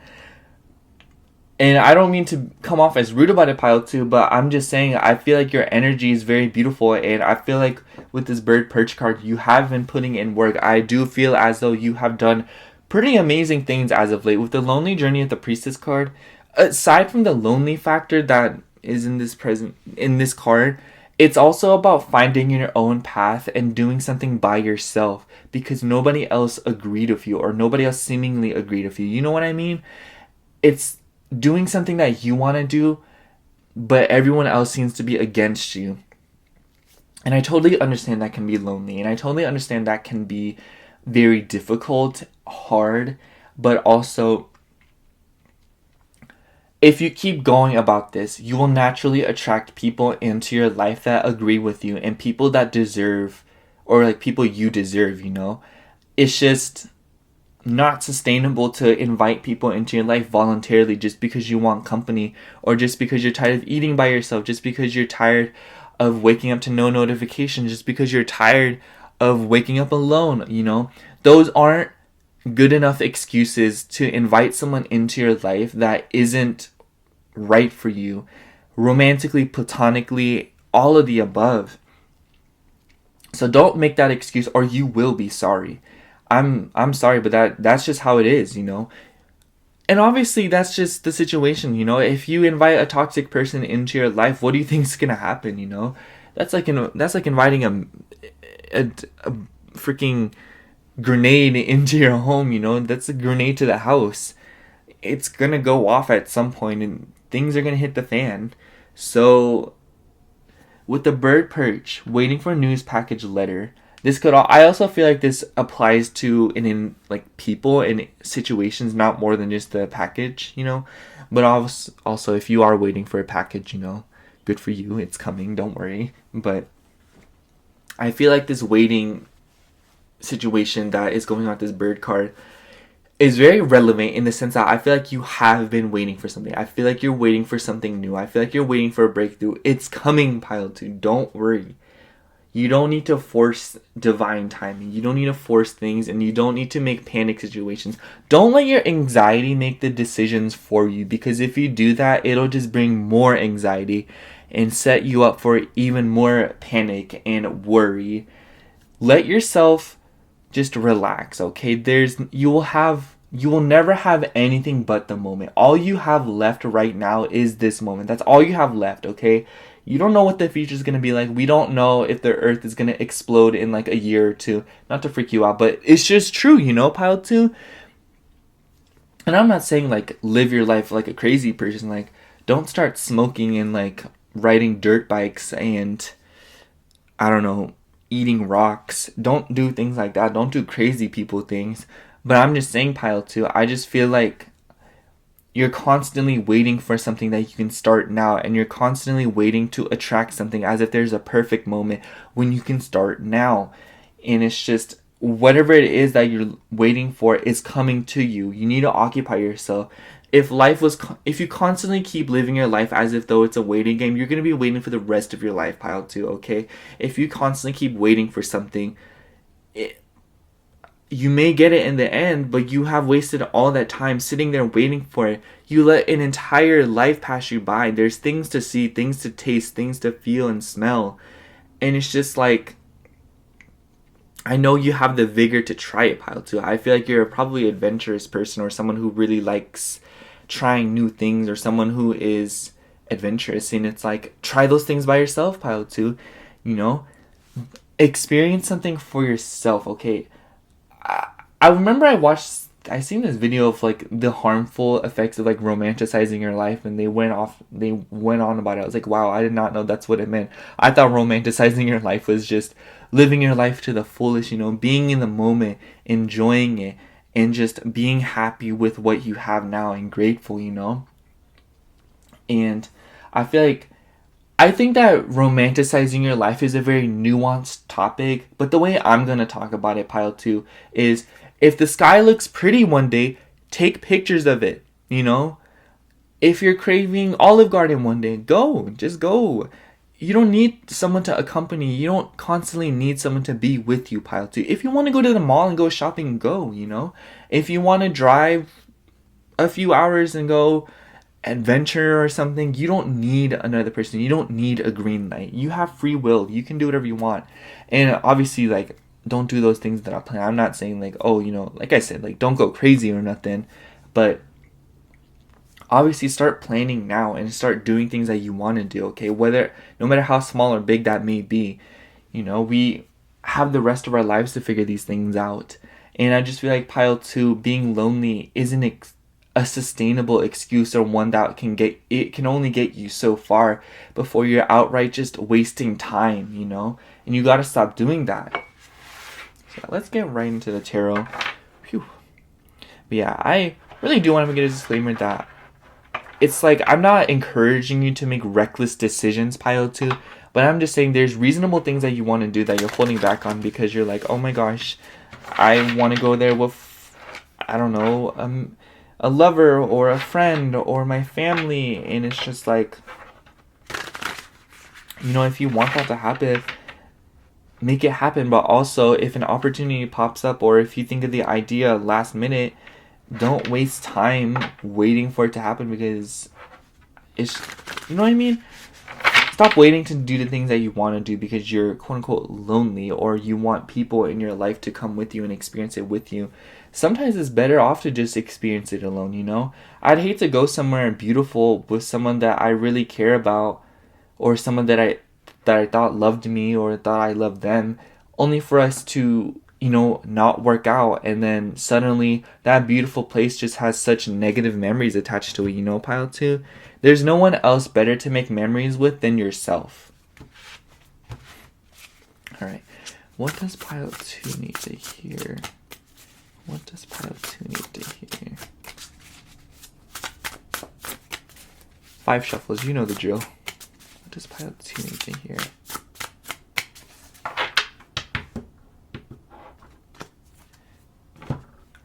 And I don't mean to come off as rude about it, pile 2, but I'm just saying I feel like your energy is very beautiful, and I feel like with this bird perch card, you have been putting in work. I do feel as though you have done pretty amazing things as of late. With the Lonely Journey of the Priestess card, aside from the lonely factor that is in this card, it's also about finding your own path and doing something by yourself because nobody else agreed with you, or nobody else seemingly agreed with you. You know what I mean? It's doing something that you want to do, but everyone else seems to be against you. And I totally understand that can be lonely, and I totally understand that can be very difficult, hard, but also if you keep going about this, you will naturally attract people into your life that agree with you and people that deserve, or like people you deserve, you know? It's just not sustainable to invite people into your life voluntarily just because you want company, or just because you're tired of eating by yourself, just because you're tired of waking up to no notifications, just because you're tired of waking up alone, you know? Those aren't good enough excuses to invite someone into your life that isn't right for you, romantically, platonically, all of the above. So don't make that excuse, or you will be sorry. I'm sorry, but that's just how it is, you know. And obviously that's just the situation, you know. If you invite a toxic person into your life, what do you think is gonna happen, you know? That's like inviting a freaking grenade into your home, you know. That's a grenade to the house. It's gonna go off at some point and things are gonna hit the fan. So with the bird perch, waiting for a news package letter, this could I also feel like this applies to in like people in situations, not more than just the package, but also if you are waiting for a package, good for you, it's coming, don't worry. But I feel like this waiting situation that is going on with this bird card is very relevant in the sense that I feel like you have been waiting for something. I feel like you're waiting for something new. I feel like you're waiting for a breakthrough. It's coming, pile 2. Don't worry. You don't need to force divine timing. You don't need to force things, and you don't need to make panic situations. Don't let your anxiety make the decisions for you, because if you do that, it'll just bring more anxiety and set you up for even more panic and worry. Let yourself just relax, okay? You will never have anything but the moment. All you have left right now is this moment. That's all you have left, okay? You don't know what the future is going to be like. We don't know if the earth is going to explode in like a year or two. Not to freak you out, but it's just true, pile 2. And I'm not saying like live your life like a crazy person. Like, don't start smoking and like riding dirt bikes and I don't know, eating rocks. Don't do things like that. Don't do crazy people things. But I'm just saying, pile 2, I just feel like you're constantly waiting for something that you can start now, and you're constantly waiting to attract something as if there's a perfect moment when you can start now. And it's just whatever it is that you're waiting for is coming to you. You need to occupy yourself. If you constantly keep living your life as if though it's a waiting game, you're going to be waiting for the rest of your life, pile 2, okay? If you constantly keep waiting for something, you may get it in the end, but you have wasted all that time sitting there waiting for it. You let an entire life pass you by. There's things to see, things to taste, things to feel and smell. And it's just like, I know you have the vigor to try it, pile 2. I feel like you're probably an adventurous person, or someone who really likes trying new things, or someone who is adventurous. And it's like, try those things by yourself, pile 2. Experience something for yourself, okay? I remember I seen this video of like the harmful effects of like romanticizing your life, and they went on about it. I was like, wow, I did not know that's what it meant. I thought romanticizing your life was just living your life to the fullest, being in the moment, enjoying it, and just being happy with what you have now and grateful, And I think that romanticizing your life is a very nuanced topic, but the way I'm going to talk about it, pile 2, is if the sky looks pretty one day, take pictures of it, If you're craving Olive Garden one day, just go. You don't need someone to accompany you. You don't constantly need someone to be with you, pile 2. If you want to go to the mall and go shopping, go, If you want to drive a few hours and go adventure or something, you don't need another person. You don't need a green light. You have free will. You can do whatever you want. And obviously, like, don't do those things that I plan. I'm not saying like, oh, like I said, like, don't go crazy or nothing, but obviously start planning now and start doing things that you want to do, okay? No matter how small or big that may be, we have the rest of our lives to figure these things out. And I just feel like, pile 2, being lonely isn't a sustainable excuse, or one that can only get you so far before you're outright just wasting time, And you gotta stop doing that. So let's get right into the tarot. Phew. But yeah, I really do want to get a disclaimer that it's like, I'm not encouraging you to make reckless decisions, pile 2, but I'm just saying there's reasonable things that you want to do that you're holding back on because you're like, oh my gosh, I want to go there with, I don't know, a lover or a friend or my family, and it's just like, if you want that to happen, make it happen. But also, if an opportunity pops up, or if you think of the idea last minute, don't waste time waiting for it to happen, because it's, you know what I mean? Stop waiting to do the things that you want to do because you're quote unquote lonely, or you want people in your life to come with you and experience it with you. Sometimes it's better off to just experience it alone, I'd hate to go somewhere beautiful with someone that I really care about, or someone that I thought loved me or thought I loved them, only for us to not work out, and then suddenly that beautiful place just has such negative memories attached to it, pile 2. There's no one else better to make memories with than yourself. All right. What does pile 2 need to hear? What does pile 2 need to hear? 5 shuffles, you know the drill. What does pile 2 need to hear?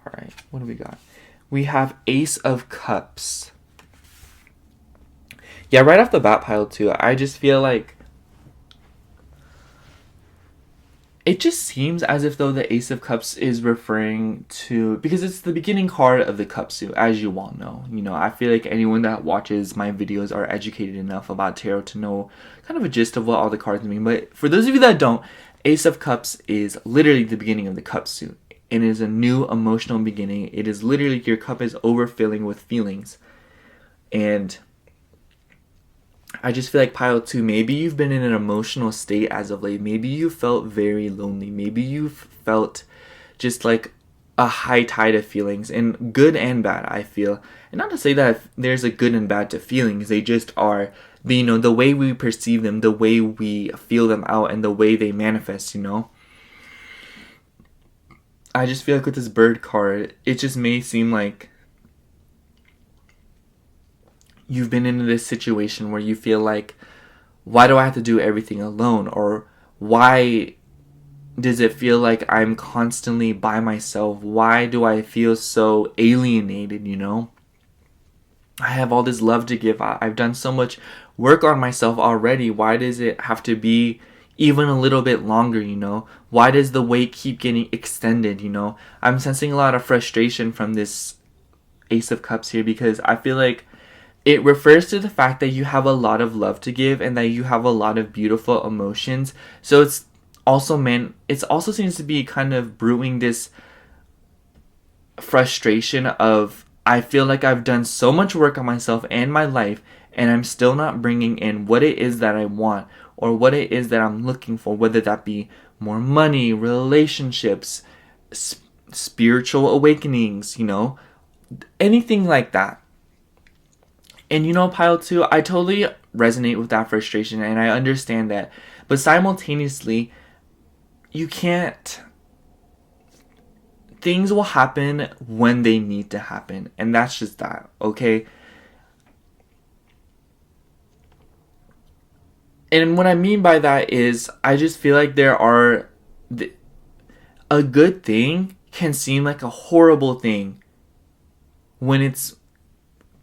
Alright, what do we got? We have Ace of Cups. Yeah, right off the bat, pile 2, I just feel like it just seems as if though the Ace of Cups is referring to, because it's the beginning card of the cup suit, as you all know. I feel like anyone that watches my videos are educated enough about tarot to know kind of a gist of what all the cards mean. But for those of you that don't, Ace of Cups is literally the beginning of the cup suit. It is a new emotional beginning. It is literally your cup is overfilling with feelings. And I just feel like pile 2, maybe you've been in an emotional state as of late. Maybe you felt very lonely. Maybe you felt just like a high tide of feelings, and good and bad, I feel. And not to say that there's a good and bad to feelings. They just are, the way we perceive them, the way we feel them out, and the way they manifest, I just feel like with this bird card, it just may seem like you've been in this situation where you feel like, why do I have to do everything alone? Or why does it feel like I'm constantly by myself? Why do I feel so alienated, I have all this love to give. I've done so much work on myself already. Why does it have to be even a little bit longer, Why does the wait keep getting extended, I'm sensing a lot of frustration from this Ace of Cups here, because I feel like it refers to the fact that you have a lot of love to give and that you have a lot of beautiful emotions. So it also seems to be kind of brewing this frustration of, I feel like I've done so much work on myself and my life, and I'm still not bringing in what it is that I want or what it is that I'm looking for, whether that be more money, relationships, spiritual awakenings, anything like that. And pile 2, I totally resonate with that frustration, and I understand that. But simultaneously, things will happen when they need to happen. And that's just that, okay? And what I mean by that is, I just feel like a good thing can seem like a horrible thing when it's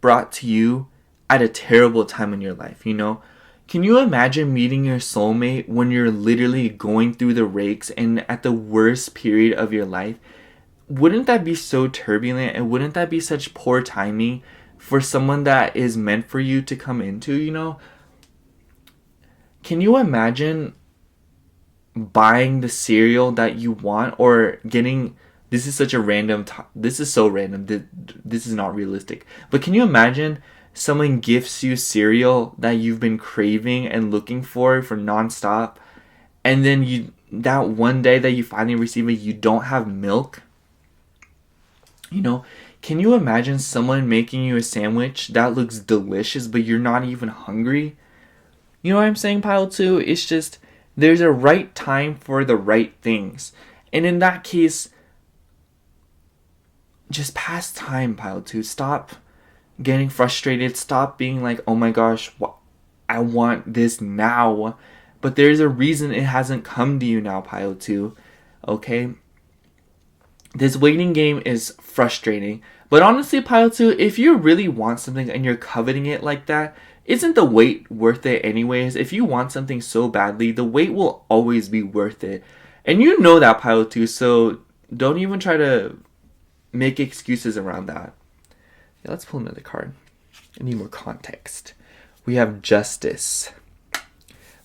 brought to you at a terrible time in your life, Can you imagine meeting your soulmate when you're literally going through the rakes and at the worst period of your life? Wouldn't that be so turbulent, and wouldn't that be such poor timing for someone that is meant for you to come into, Can you imagine buying the cereal that you want, or getting... This is such a random... This is so random. This is not realistic. But can you imagine someone gifts you cereal that you've been craving and looking for nonstop, and then that one day that you finally receive it, you don't have milk? Can you imagine someone making you a sandwich that looks delicious, but you're not even hungry? You know what I'm saying, pile 2? It's just, there's a right time for the right things. And in that case, just pass time, pile 2. Stop getting frustrated. Stop being like, oh my gosh, I want this now. But there's a reason it hasn't come to you now, pile 2. Okay? This waiting game is frustrating. But honestly, pile 2, if you really want something and you're coveting it like that, isn't the wait worth it anyways? If you want something so badly, the wait will always be worth it. And you know that, pile 2, so don't even try to make excuses around that. Yeah, let's pull another card. I need more context. We have Justice.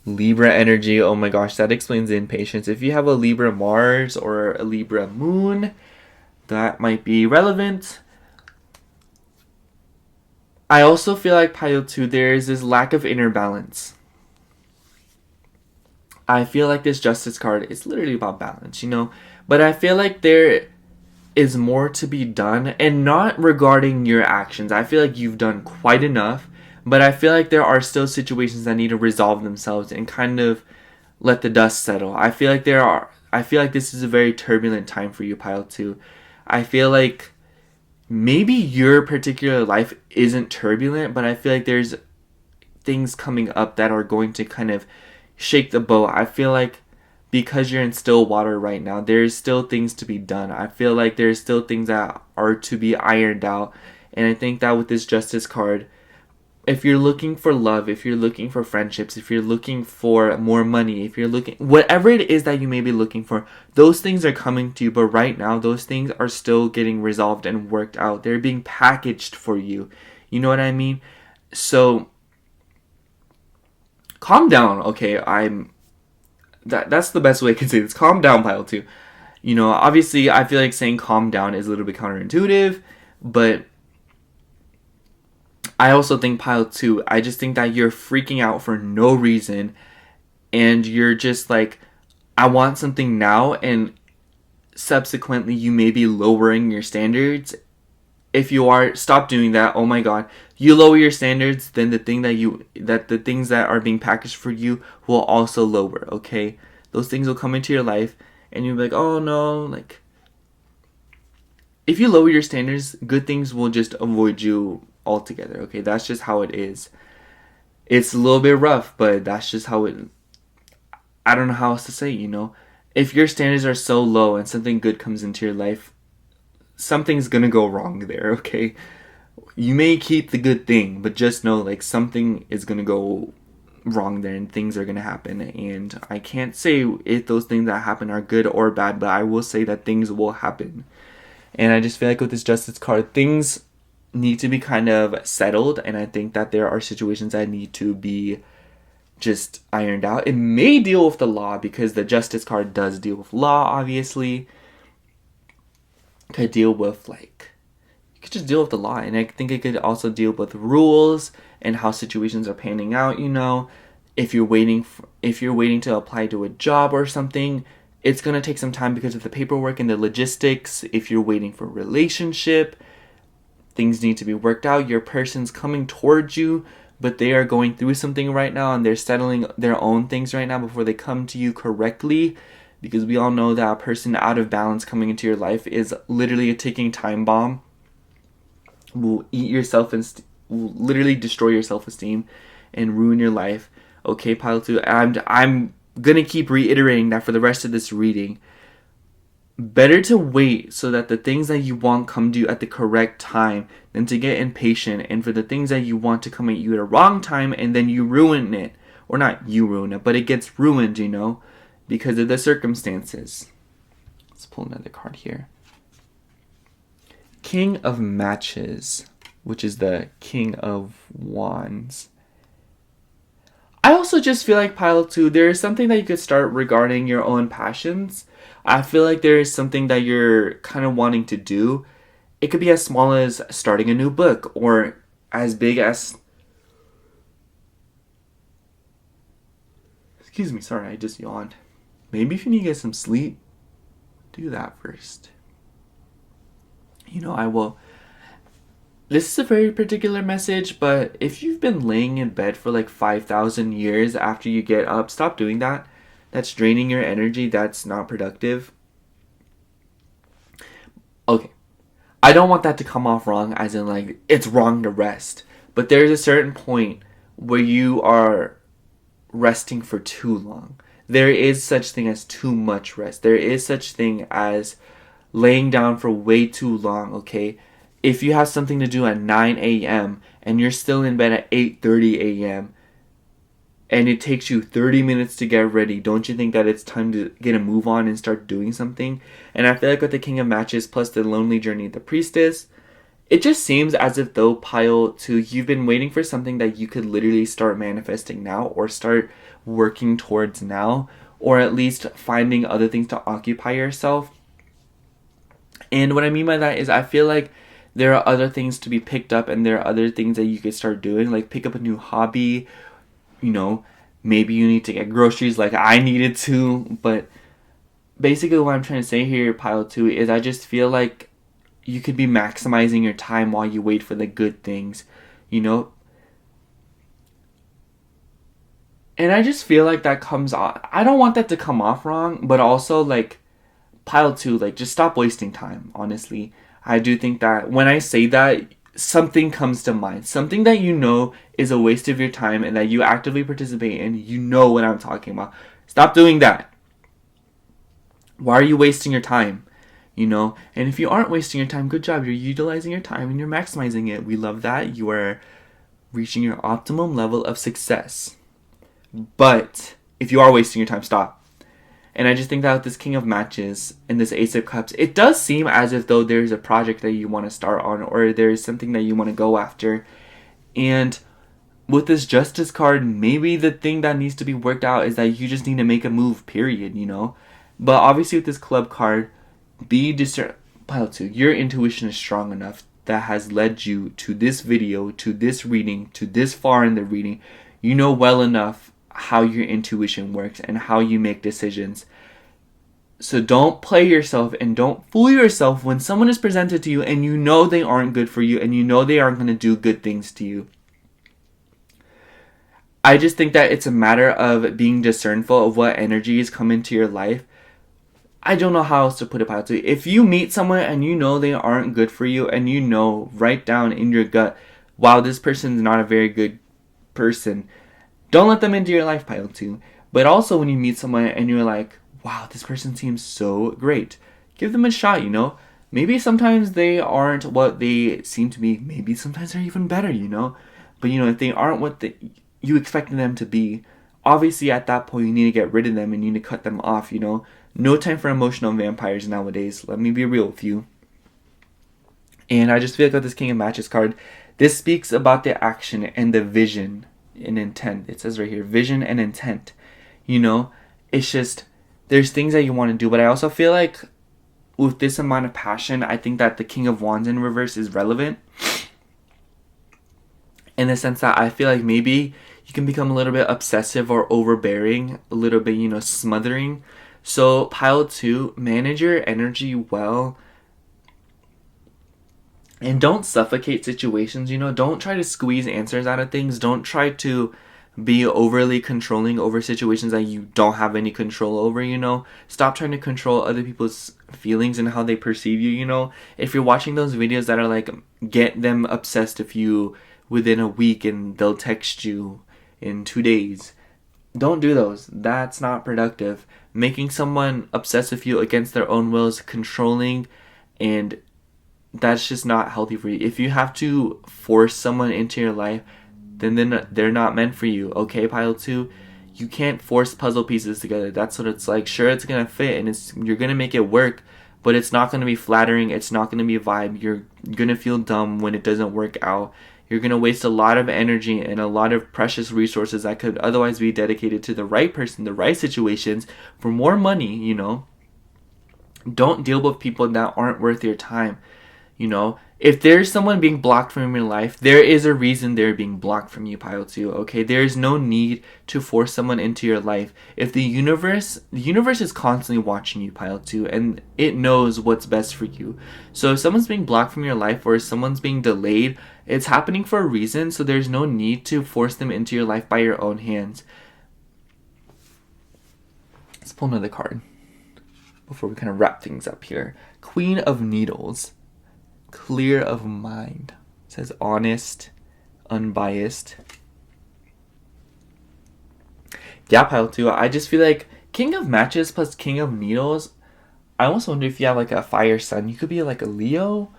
Libra energy. Oh my gosh, that explains impatience. If you have a Libra Mars or a Libra Moon, that might be relevant. I also feel like, pile 2, there is this lack of inner balance. I feel like this Justice card is literally about balance, But I feel like there is more to be done, and not regarding your actions. I feel like you've done quite enough, but I feel like there are still situations that need to resolve themselves and kind of let the dust settle. I feel like this is a very turbulent time for you, Pile 2. I feel like maybe your particular life isn't turbulent, but I feel like there's things coming up that are going to kind of shake the boat. I feel like because you're in still water right now, there's still things to be done. I feel like there's still things that are to be ironed out. And I think that with this Justice card, if you're looking for love, if you're looking for friendships, if you're looking for more money, if you're looking, whatever it is that you may be looking for, those things are coming to you. But right now, those things are still getting resolved and worked out. They're being packaged for you. You know what I mean? So calm down, okay? That's the best way I can say this. Calm down, Pile 2. You know, obviously, I feel like saying calm down is a little bit counterintuitive, but I also think, Pile 2, I just think that you're freaking out for no reason, and you're just like, I want something now, and subsequently you may be lowering your standards. If you are, stop doing that. Oh my god. You lower your standards, then the things that are being packaged for you will also lower, okay? Those things will come into your life and you'll be like, oh no, like, if you lower your standards, good things will just avoid you altogether, okay? That's just how it is. It's a little bit rough, but that's just how I don't know how else to say, you know? If your standards are so low and something good comes into your life, something's gonna go wrong there, okay? You may keep the good thing, but just know, like, something is gonna go wrong there and things are gonna happen. And I can't say if those things that happen are good or bad, but I will say that things will happen. And I just feel like with this Justice card, things need to be kind of settled, and I think that there are situations that need to be just ironed out. It may deal with the law, because the Justice card does deal with law, obviously. Could deal with, like, you could just deal with the law, and I think it could also deal with rules and how situations are panning out. You know, if you're waiting to apply to a job or something, it's gonna take some time because of the paperwork and the logistics. If you're waiting for a relationship, things need to be worked out. Your person's coming towards you, but they are going through something right now, and they're settling their own things right now before they come to you correctly. Because we all know that a person out of balance coming into your life is literally a ticking time bomb. Will eat your will literally destroy your self-esteem and ruin your life. Okay, Pile 2, I'm gonna keep reiterating that for the rest of this reading. Better to wait so that the things that you want come to you at the correct time than to get impatient and for the things that you want to come at you at a wrong time and then you ruin it. Or not you ruin it, but it gets ruined, you know, because of the circumstances. Let's pull another card here. King of Matches, which is the King of Wands. I also just feel like, Pile 2, there is something that you could start regarding your own passions. I feel like there is something that you're kind of wanting to do. It could be as small as starting a new book, or as big as... Excuse me, sorry, I just yawned. Maybe if you need to get some sleep, do that first. You know, I will... This is a very particular message, but if you've been laying in bed for like 5,000 years after you get up, stop doing that. That's draining your energy. That's not productive. Okay. I don't want that to come off wrong, as in like, it's wrong to rest. But there's a certain point where you are resting for too long. There is such thing as too much rest. There is such thing as laying down for way too long, okay? If you have something to do at 9 a.m. and you're still in bed at 8:30 a.m. and it takes you 30 minutes to get ready, don't you think that it's time to get a move on and start doing something? And I feel like with the King of Matches plus the Lonely Journey of the Priestess, it just seems as if though, Pile 2, you've been waiting for something that you could literally start manifesting now, or start working towards now, or at least finding other things to occupy yourself. And what I mean by that is I feel like there are other things to be picked up, and there are other things that you could start doing, like pick up a new hobby. You know, maybe you need to get groceries like I needed to, but basically what I'm trying to say here, pile 2, is I just feel like you could be maximizing your time while you wait for the good things, you know? And I just feel like that comes off. I don't want that to come off wrong, but also, like, pile 2, like, just stop wasting time, honestly. I do think that when I say that, something comes to mind. Something that you know is a waste of your time and that you actively participate in. You know what I'm talking about. Stop doing that. Why are you wasting your time? You know? And if you aren't wasting your time, good job. You're utilizing your time and you're maximizing it. We love that. You are reaching your optimum level of success. But if you are wasting your time, stop. And I just think that with this King of Matches and this Ace of Cups, it does seem as if though there's a project that you want to start on, or there's something that you want to go after. And with this Justice card, maybe the thing that needs to be worked out is that you just need to make a move, period, you know? But obviously with this Club card, pile 2, your intuition is strong enough that has led you to this video, to this reading, to this far in the reading. You know well enough how your intuition works and how you make decisions. So don't play yourself and don't fool yourself when someone is presented to you and you know they aren't good for you and you know they aren't going to do good things to you. I just think that it's a matter of being discernful of what energies come into your life. I don't know how else to put it, pile 2. If you meet someone and you know they aren't good for you and you know right down in your gut, wow, this person's not a very good person, don't let them into your life, pile 2. But also when you meet someone and you're like, wow, this person seems so great, give them a shot, you know? Maybe sometimes they aren't what they seem to be. Maybe sometimes they're even better, you know? But, you know, if they aren't what you expected them to be, obviously at that point you need to get rid of them and you need to cut them off, you know? No time for emotional vampires nowadays. Let me be real with you. And I just feel like with this King of Matches card, this speaks about the action and the vision and intent. It says right here, vision and intent. You know, it's just, there's things that you want to do, but I also feel like with this amount of passion, I think that the King of Wands in reverse is relevant. In the sense that I feel like maybe you can become a little bit obsessive or overbearing, a little bit, you know, smothering. So pile 2, manage your energy well. And don't suffocate situations, you know. Don't try to squeeze answers out of things. Don't try to be overly controlling over situations that you don't have any control over, you know. Stop trying to control other people's feelings and how they perceive you, you know. If you're watching those videos that are like, get them obsessed if you within a week and they'll text you in 2 days, don't do those. That's not productive. Making someone obsessed with you against their own will is controlling, and that's just not healthy for you. If you have to force someone into your life, then they're not meant for you. Okay, pile 2? You can't force puzzle pieces together. That's what it's like. Sure, it's going to fit, and you're going to make it work, but it's not going to be flattering. It's not going to be a vibe. You're going to feel dumb when it doesn't work out. You're going to waste a lot of energy and a lot of precious resources that could otherwise be dedicated to the right person, the right situations, for more money, you know. Don't deal with people that aren't worth your time. You know, if there's someone being blocked from your life, there is a reason they're being blocked from you, pile 2, okay? There is no need to force someone into your life. If the universe is constantly watching you, pile 2, and it knows what's best for you. So if someone's being blocked from your life or if someone's being delayed, it's happening for a reason, so there's no need to force them into your life by your own hands. Let's pull another card before we kind of wrap things up here. Queen of Needles. Clear of mind. It says honest, unbiased. Yeah, pile 2. I just feel like King of Matches plus King of Needles. I almost wonder if you have like a fire sun. You could be like a Leo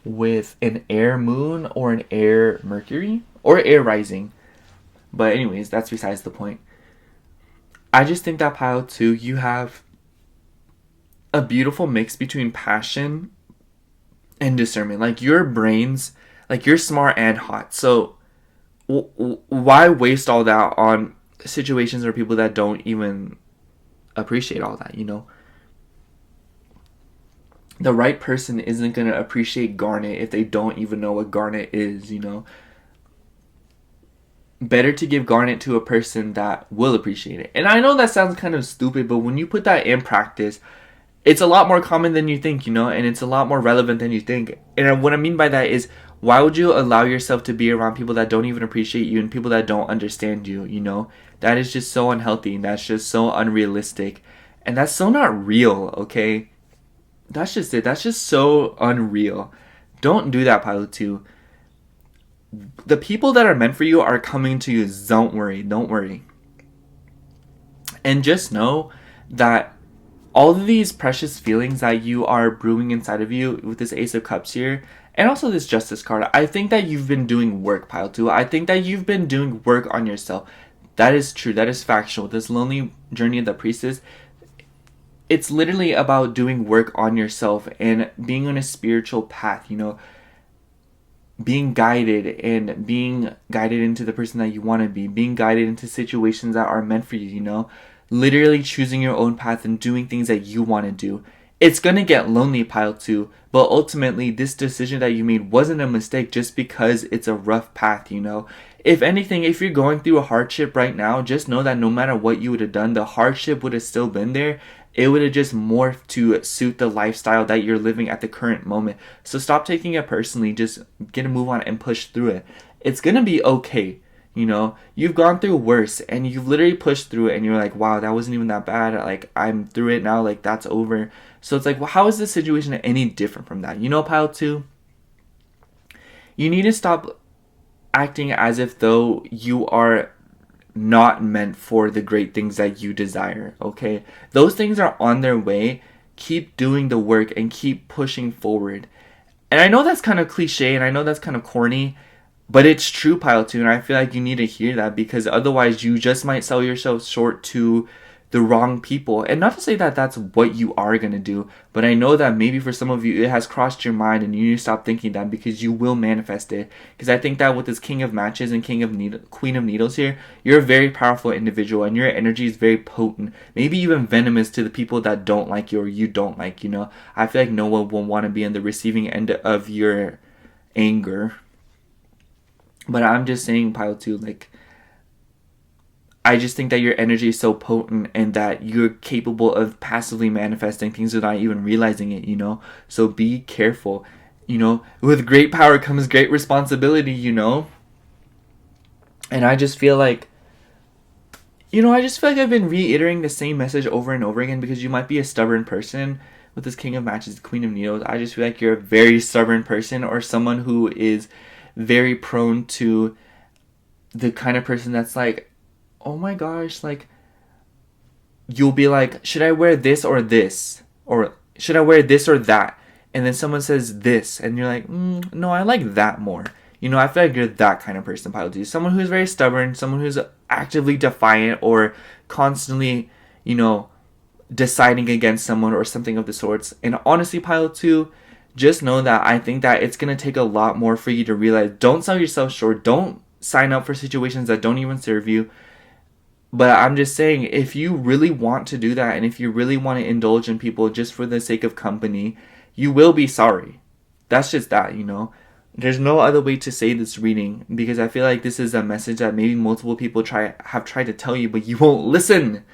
with an air moon or an air Mercury or air rising. But anyways, that's besides the point. I just think that pile 2, you have a beautiful mix between passion and discernment. Like your brains, like you're smart and hot. So why waste all that on situations or people that don't even appreciate all that, you know? The right person isn't going to appreciate garnet if they don't even know what garnet is, you know? Better to give garnet to a person that will appreciate it. And I know that sounds kind of stupid, but when you put that in practice, It's a lot more common than you think, and it's a lot more relevant than you think. And what I mean by that is, why would you allow yourself to be around people that don't even appreciate you and people that don't understand you? That is just so unhealthy, and that's just so unrealistic. And that's so not real, okay? That's just it. That's just so unreal. Don't do that, Pilot 2. The people that are meant for you are coming to you. Don't worry. Don't worry. And just know that all of these precious feelings that you are brewing inside of you with this Ace of Cups here, and also this Justice card, I think that you've been doing work, Pile 2. I think that you've been doing work on yourself. That is true. That is factual. This lonely journey of the Priestess, it's literally about doing work on yourself and being on a spiritual path, being guided into the person that you want to be, being guided into situations that are meant for you, literally choosing your own path and doing things that you want to do. It's going to get lonely, Pile 2, but ultimately this decision that you made wasn't a mistake just because it's a rough path, If anything, if you're going through a hardship right now, just know that no matter what you would have done, the hardship would have still been there. It would have just morphed to suit the lifestyle that you're living at the current moment. So stop taking it personally. Just get a move on and push through it. It's going to be okay. You've gone through worse and you've literally pushed through it and you're like, wow, that wasn't even that bad. Like, I'm through it now. Like, that's over. So it's like, well, how is this situation any different from that? Pile 2? You need to stop acting as if though you are not meant for the great things that you desire, okay? Those things are on their way. Keep doing the work and keep pushing forward. And I know that's kind of cliche and I know that's kind of corny, but it's true, Pile 2, and I feel like you need to hear that because otherwise you just might sell yourself short to the wrong people. And not to say that that's what you are going to do, but I know that maybe for some of you it has crossed your mind and you need to stop thinking that because you will manifest it. Because I think that with this King of Matches and Queen of Needles here, you're a very powerful individual and your energy is very potent, maybe even venomous to the people that don't like you or you don't like, I feel like no one will want to be on the receiving end of your anger. But I'm just saying, Pile 2, like, I just think that your energy is so potent and that you're capable of passively manifesting things without even realizing it, So be careful, With great power comes great responsibility, And I just feel like, I've been reiterating the same message over and over again because you might be a stubborn person with this King of Matches, Queen of Needles. I just feel like you're a very stubborn person or someone who is very prone to the kind of person that's like, oh my gosh, like, you'll be like, should I wear this or this? Or should I wear this or that? And then someone says this, and you're like, no, I like that more. I feel like you're that kind of person, Pile 2. Someone who's very stubborn, someone who's actively defiant or constantly, deciding against someone or something of the sorts. And honestly, Pile 2, just know that I think that it's going to take a lot more for you to realize, don't sell yourself short. Don't sign up for situations that don't even serve you. But I'm just saying, if you really want to do that and if you really want to indulge in people just for the sake of company, you will be sorry. That's just that, There's no other way to say this reading because I feel like this is a message that maybe multiple people have tried to tell you, but you won't listen.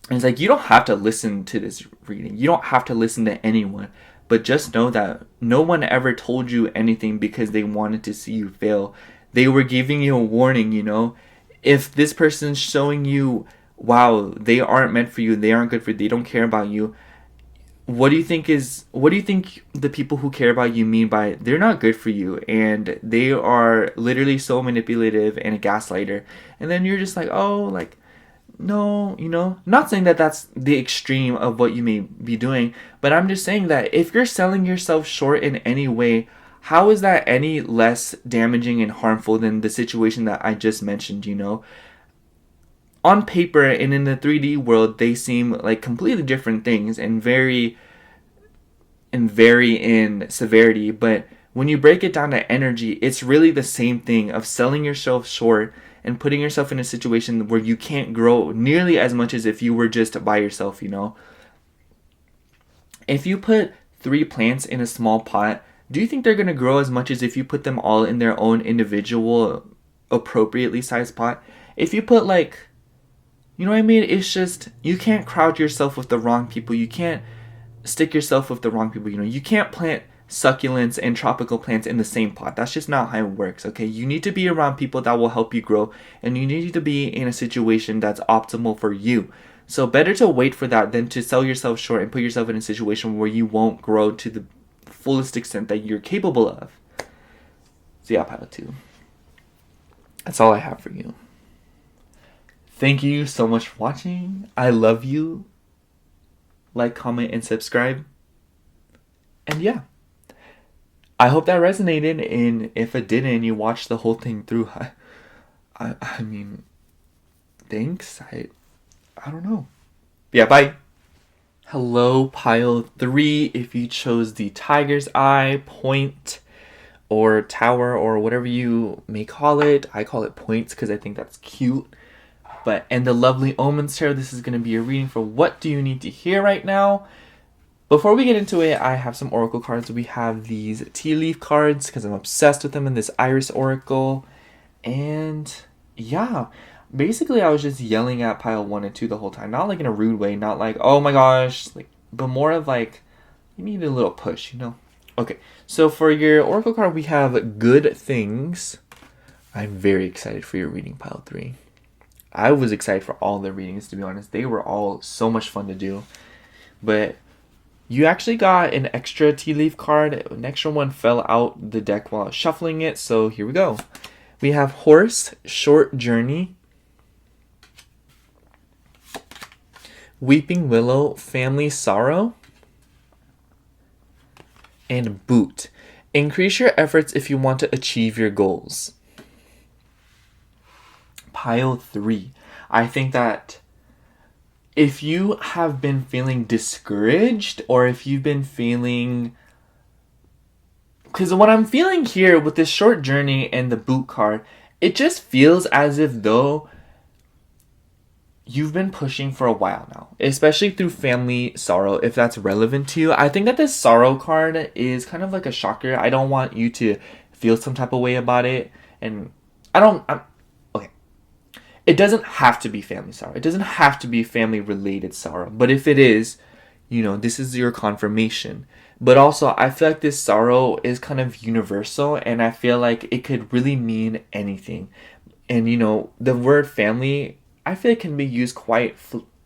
And it's like, you don't have to listen to this reading. You don't have to listen to anyone. But just know that no one ever told you anything because they wanted to see you fail. They were giving you a warning, If this person's showing you, wow, they aren't meant for you, they aren't good for you, they don't care about you, what do you think the people who care about you mean by they're not good for you and they are literally so manipulative and a gaslighter? And then you're just like, oh, like, no, not saying that that's the extreme of what you may be doing, but I'm just saying that if you're selling yourself short in any way, how is that any less damaging and harmful than the situation that I just mentioned, On paper and in the 3D world, they seem like completely different things and vary in severity, but when you break it down to energy, it's really the same thing of selling yourself short and putting yourself in a situation where you can't grow nearly as much as if you were just by yourself, If you put 3 plants in a small pot, do you think they're going to grow as much as if you put them all in their own individual, appropriately sized pot? If you put like You know what I mean? It's just, you can't crowd yourself with the wrong people. You can't stick yourself with the wrong people. You know, you can't plant succulents and tropical plants in the same pot. That's just not how it works, okay? You need to be around people that will help you grow, and you need to be in a situation that's optimal for you. So better to wait for that than to sell yourself short and put yourself in a situation where you won't grow to the fullest extent that you're capable of. So yeah, pile 2. That's all I have for you. Thank you so much for watching. I love you. Like, comment, and subscribe. And yeah, I hope that resonated. And if it didn't, you watched the whole thing through. I mean, thanks. I don't know. Yeah, bye. Hello, pile 3. If you chose the tiger's eye, point, or tower, or whatever you may call it. I call it points because I think that's cute. And the lovely Omens Tarot, this is going to be a reading for what do you need to hear right now. Before we get into it, I have some oracle cards. We have these tea leaf cards because I'm obsessed with them, and this iris oracle. And yeah, basically I was just yelling at pile 1 and 2 the whole time. Not like in a rude way, not like, oh my gosh, like, but more of like, you need a little push, you know? Okay, so for your oracle card, we have good things. I'm very excited for your reading, pile 3. I was excited for all the readings, to be honest. They were all so much fun to do. But you actually got an extra tea leaf card. An extra one fell out the deck while I was shuffling it. So here we go. We have Horse, Short Journey. Weeping Willow, Family Sorrow. And Boot. Increase your efforts if you want to achieve your goals. Pile 3. I think that if you have been feeling discouraged, or if you've been feeling, because what I'm feeling here with this short journey and the boot card, it just feels as if though you've been pushing for a while now, especially through family sorrow, if that's relevant to you. I think that this sorrow card is kind of like a shocker. I don't want you to feel some type of way about it, and it doesn't have to be family sorrow. It doesn't have to be family-related sorrow. But if it is, you know, this is your confirmation. But also, I feel like this sorrow is kind of universal, and I feel like it could really mean anything. And, you know, the word family, I feel it can be used quite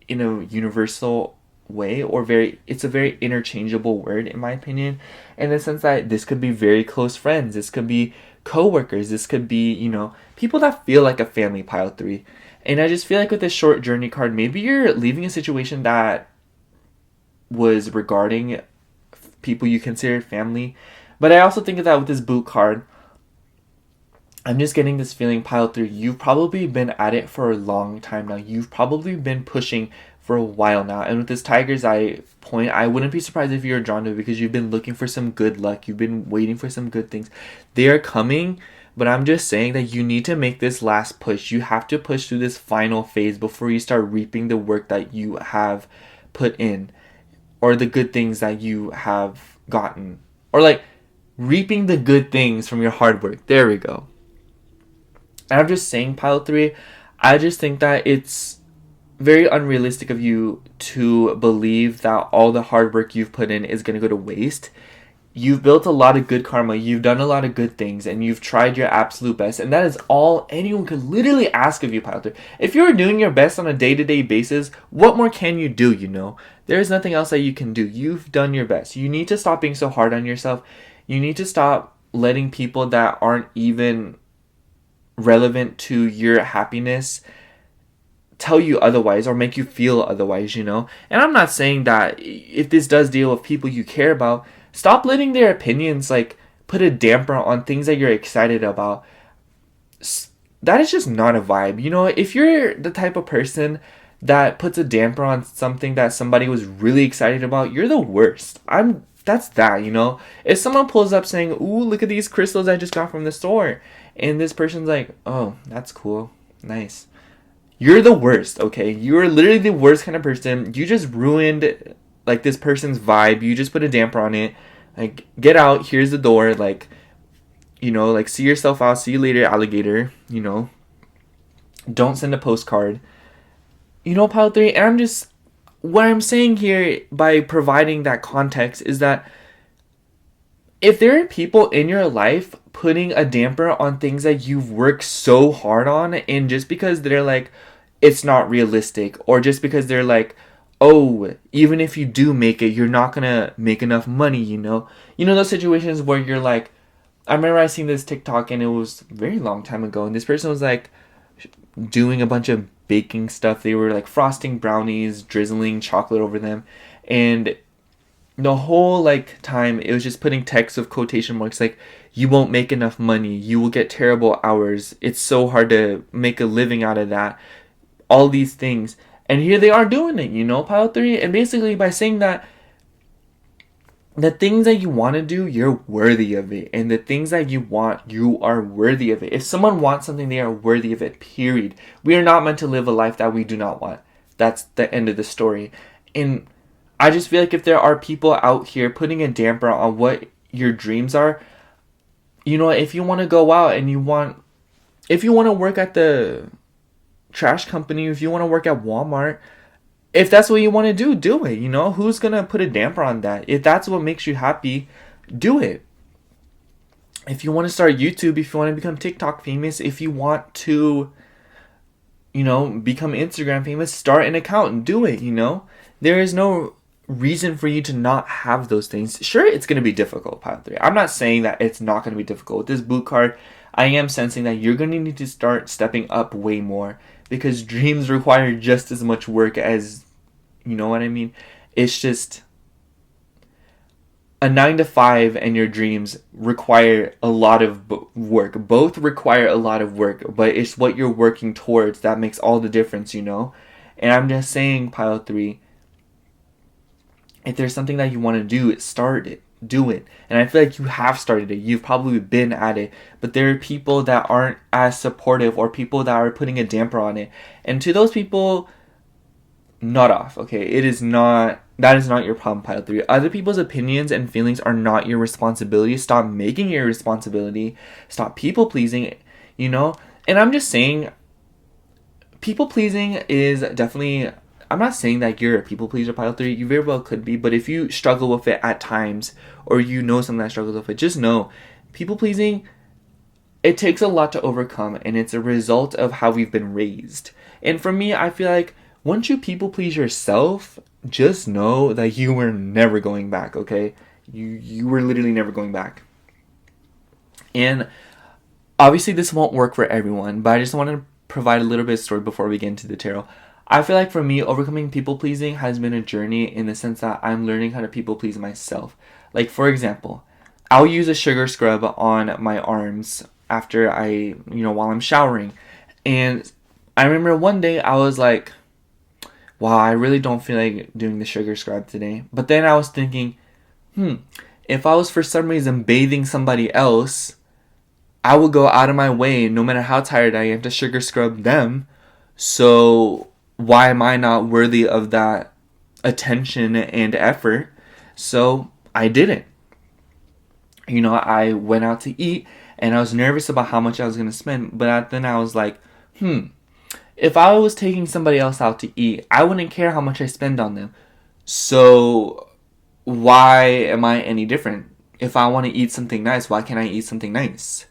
in a universal way, or it's a very interchangeable word, in my opinion, in the sense that this could be very close friends. This could be co-workers, this could be, you know, people that feel like a family, pile 3. And I just feel like with this short journey card, maybe you're leaving a situation that was regarding people you considered family. But I also think of that with this boot card. I'm just getting this feeling, pile 3, you've probably been at it for a long time now. You've probably been pushing for a while now. And with this tiger's eye point, I wouldn't be surprised if you're drawn to it because you've been looking for some good luck. You've been waiting for some good things. They are coming, but I'm just saying that you need to make this last push. You have to push through this final phase before you start reaping the work that you have put in, or the good things that you have gotten, or like reaping the good things from your hard work. There we go. And I'm just saying, pile 3, I just think that it's very unrealistic of you to believe that all the hard work you've put in is going to go to waste. You've built a lot of good karma, you've done a lot of good things, and you've tried your absolute best, and that is all anyone could literally ask of you, pile 3. If you're doing your best on a day-to-day basis, what more can you do, you know? There's nothing else that you can do. You've done your best. You need to stop being so hard on yourself. You need to stop letting people that aren't even relevant to your happiness tell you otherwise or make you feel otherwise, you know? And I'm not saying that if this does deal with people you care about, stop letting their opinions like put a damper on things that you're excited about. That is just not a vibe, you know? If you're the type of person that puts a damper on something that somebody was really excited about, you're the worst. That's that, you know? If someone pulls up saying, ooh, look at these crystals I just got from the store, and this person's like, oh, that's cool, nice. You're the worst, okay? You're literally the worst kind of person. You just ruined, like, this person's vibe. You just put a damper on it. Like, get out, here's the door, like, you know, like, see yourself out, see you later, alligator, you know? Don't send a postcard. You know, pile 3, and what I'm saying here by providing that context is that if there are people in your life putting a damper on things that you've worked so hard on, and just because they're like, it's not realistic, or just because they're like, oh, even if you do make it, you're not gonna make enough money, you know? You know those situations where you're like, I remember I seen this TikTok and it was a very long time ago, and this person was like doing a bunch of baking stuff. They were like frosting brownies, drizzling chocolate over them, and the whole like time it was just putting text of quotation marks like, you won't make enough money, you will get terrible hours, it's so hard to make a living out of that, all these things. And here they are doing it, you know, pile 3. And basically by saying that the things that you want to do, you're worthy of it, and the things that you want, you are worthy of it. If someone wants something, they are worthy of it, period. We are not meant to live a life that we do not want. That's the end of the story. And I just feel like if there are people out here putting a damper on what your dreams are, you know, if you want to go out and if you want to work at the trash company, if you want to work at Walmart, if that's what you want to do it, you know? Who's going to put a damper on that? If that's what makes you happy, do it. If you want to start YouTube, if you want to become TikTok famous, if you want to, you know, become Instagram famous, start an account and do it, you know? There is no reason for you to not have those things. Sure, it's going to be difficult, pile 3. I'm not saying that it's not going to be difficult. With this boot card, I am sensing that you're going to need to start stepping up way more, because dreams require just as much work as, you know what I mean? It's just a 9 to 5 and your dreams require a lot of work. Both require a lot of work, but it's what you're working towards that makes all the difference, you know? And I'm just saying, pile 3, if there's something that you want to do, start it. Do it. And I feel like you have started it. You've probably been at it. But there are people that aren't as supportive, or people that are putting a damper on it. And to those people, not off, okay? That is not your problem, pile 3. Other people's opinions and feelings are not your responsibility. Stop making it your responsibility. Stop people pleasing, you know? And I'm just saying, people pleasing is definitely, I'm not saying that you're a people pleaser, pile 3. You very well could be, but if you struggle with it at times, or you know someone that struggles with it, just know, people pleasing, it takes a lot to overcome, and it's a result of how we've been raised. And for me, I feel like once you people please yourself, just know that you were never going back, okay? You were literally never going back. And obviously this won't work for everyone, but I just want to provide a little bit of story before we get into the tarot. I feel like for me, overcoming people pleasing has been a journey in the sense that I'm learning how to people please myself. Like, for example, I'll use a sugar scrub on my arms after while I'm showering. And I remember one day I was like, wow, I really don't feel like doing the sugar scrub today. But then I was thinking, if I was for some reason bathing somebody else, I would go out of my way, no matter how tired I am, to sugar scrub them. So why am I not worthy of that attention and effort? So I didn't. You know, I went out to eat, and I was nervous about how much I was going to spend. But then I was like, if I was taking somebody else out to eat, I wouldn't care how much I spend on them. So why am I any different? If I want to eat something nice, why can't I eat something nice?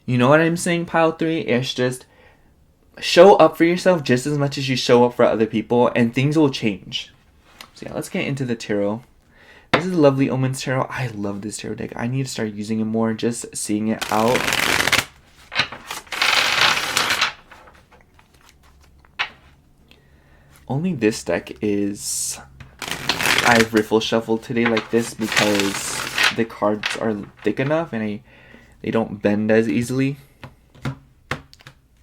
You know what I'm saying, pile 3? It's just show up for yourself just as much as you show up for other people, and things will change. So yeah, let's get into the tarot. This is a lovely Omens tarot. I love this tarot deck. I need to start using it more, just seeing it out. Only this deck is... I've riffle shuffled today like this because the cards are thick enough and they don't bend as easily.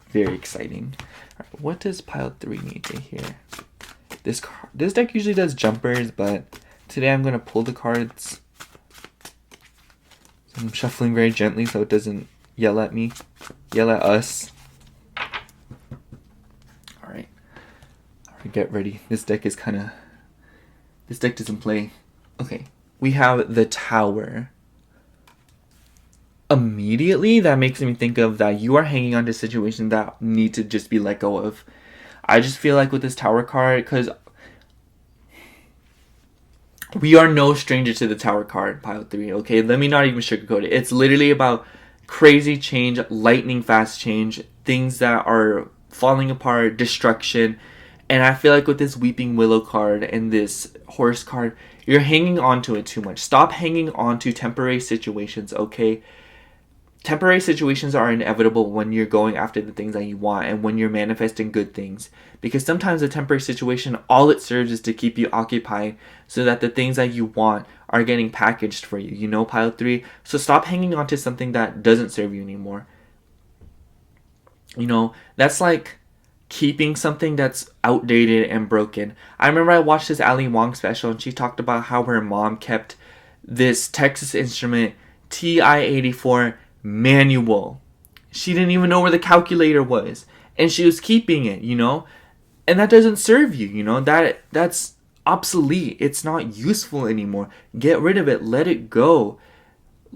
Very exciting. All right, what does pile 3 need to hear? This deck usually does jumpers, but today I'm going to pull the cards. So I'm shuffling very gently so it doesn't yell at me. Yell at us. Alright. Get ready. This deck doesn't play. Okay. We have the Tower. Immediately, that makes me think of that you are hanging on to situations that need to just be let go of. I just feel like with this Tower card, because we are no stranger to the Tower card, pile 3, okay? Let me not even sugarcoat it. It's literally about crazy change, lightning fast change, things that are falling apart, destruction. And I feel like with this Weeping Willow card and this Horse card, you're hanging on to it too much. Stop hanging on to temporary situations, okay? Temporary situations are inevitable when you're going after the things that you want and when you're manifesting good things. Because sometimes a temporary situation, all it serves is to keep you occupied so that the things that you want are getting packaged for you, you know, pile 3? So stop hanging on to something that doesn't serve you anymore. You know, that's like keeping something that's outdated and broken. I remember I watched this Ali Wong special and she talked about how her mom kept this Texas Instrument TI-84 manual. She didn't even know where the calculator was, and she was keeping it, you know? And that doesn't serve you, you know? That's obsolete. It's not useful anymore. Get rid of it. Let it go.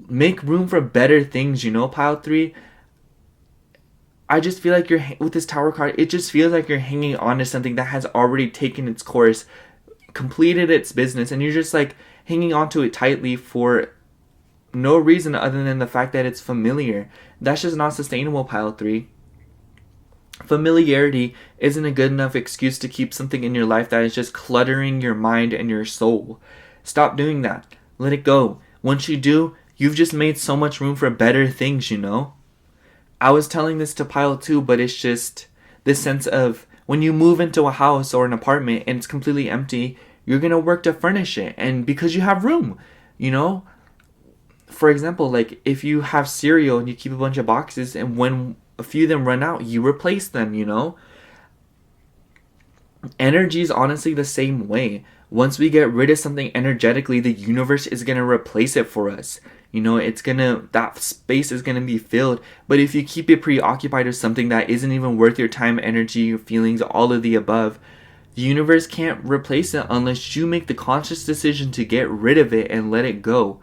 Make room for better things, you know, pile 3? I just feel like with this Tower card, it just feels like you're hanging on to something that has already taken its course, completed its business, and you're just like hanging on to it tightly for no reason other than the fact that it's familiar. That's just not sustainable, pile 3. Familiarity isn't a good enough excuse to keep something in your life that is just cluttering your mind and your soul. Stop doing that. Let it go. Once you do, you've just made so much room for better things, you know? I was telling this to pile 2, but it's just this sense of when you move into a house or an apartment and it's completely empty, you're going to work to furnish it. And because you have room, you know? For example, like if you have cereal and you keep a bunch of boxes and when a few of them run out, you replace them, you know? Energy is honestly the same way. Once we get rid of something energetically, the universe is going to replace it for us. You know, that space is going to be filled. But if you keep it preoccupied with something that isn't even worth your time, energy, your feelings, all of the above, the universe can't replace it unless you make the conscious decision to get rid of it and let it go.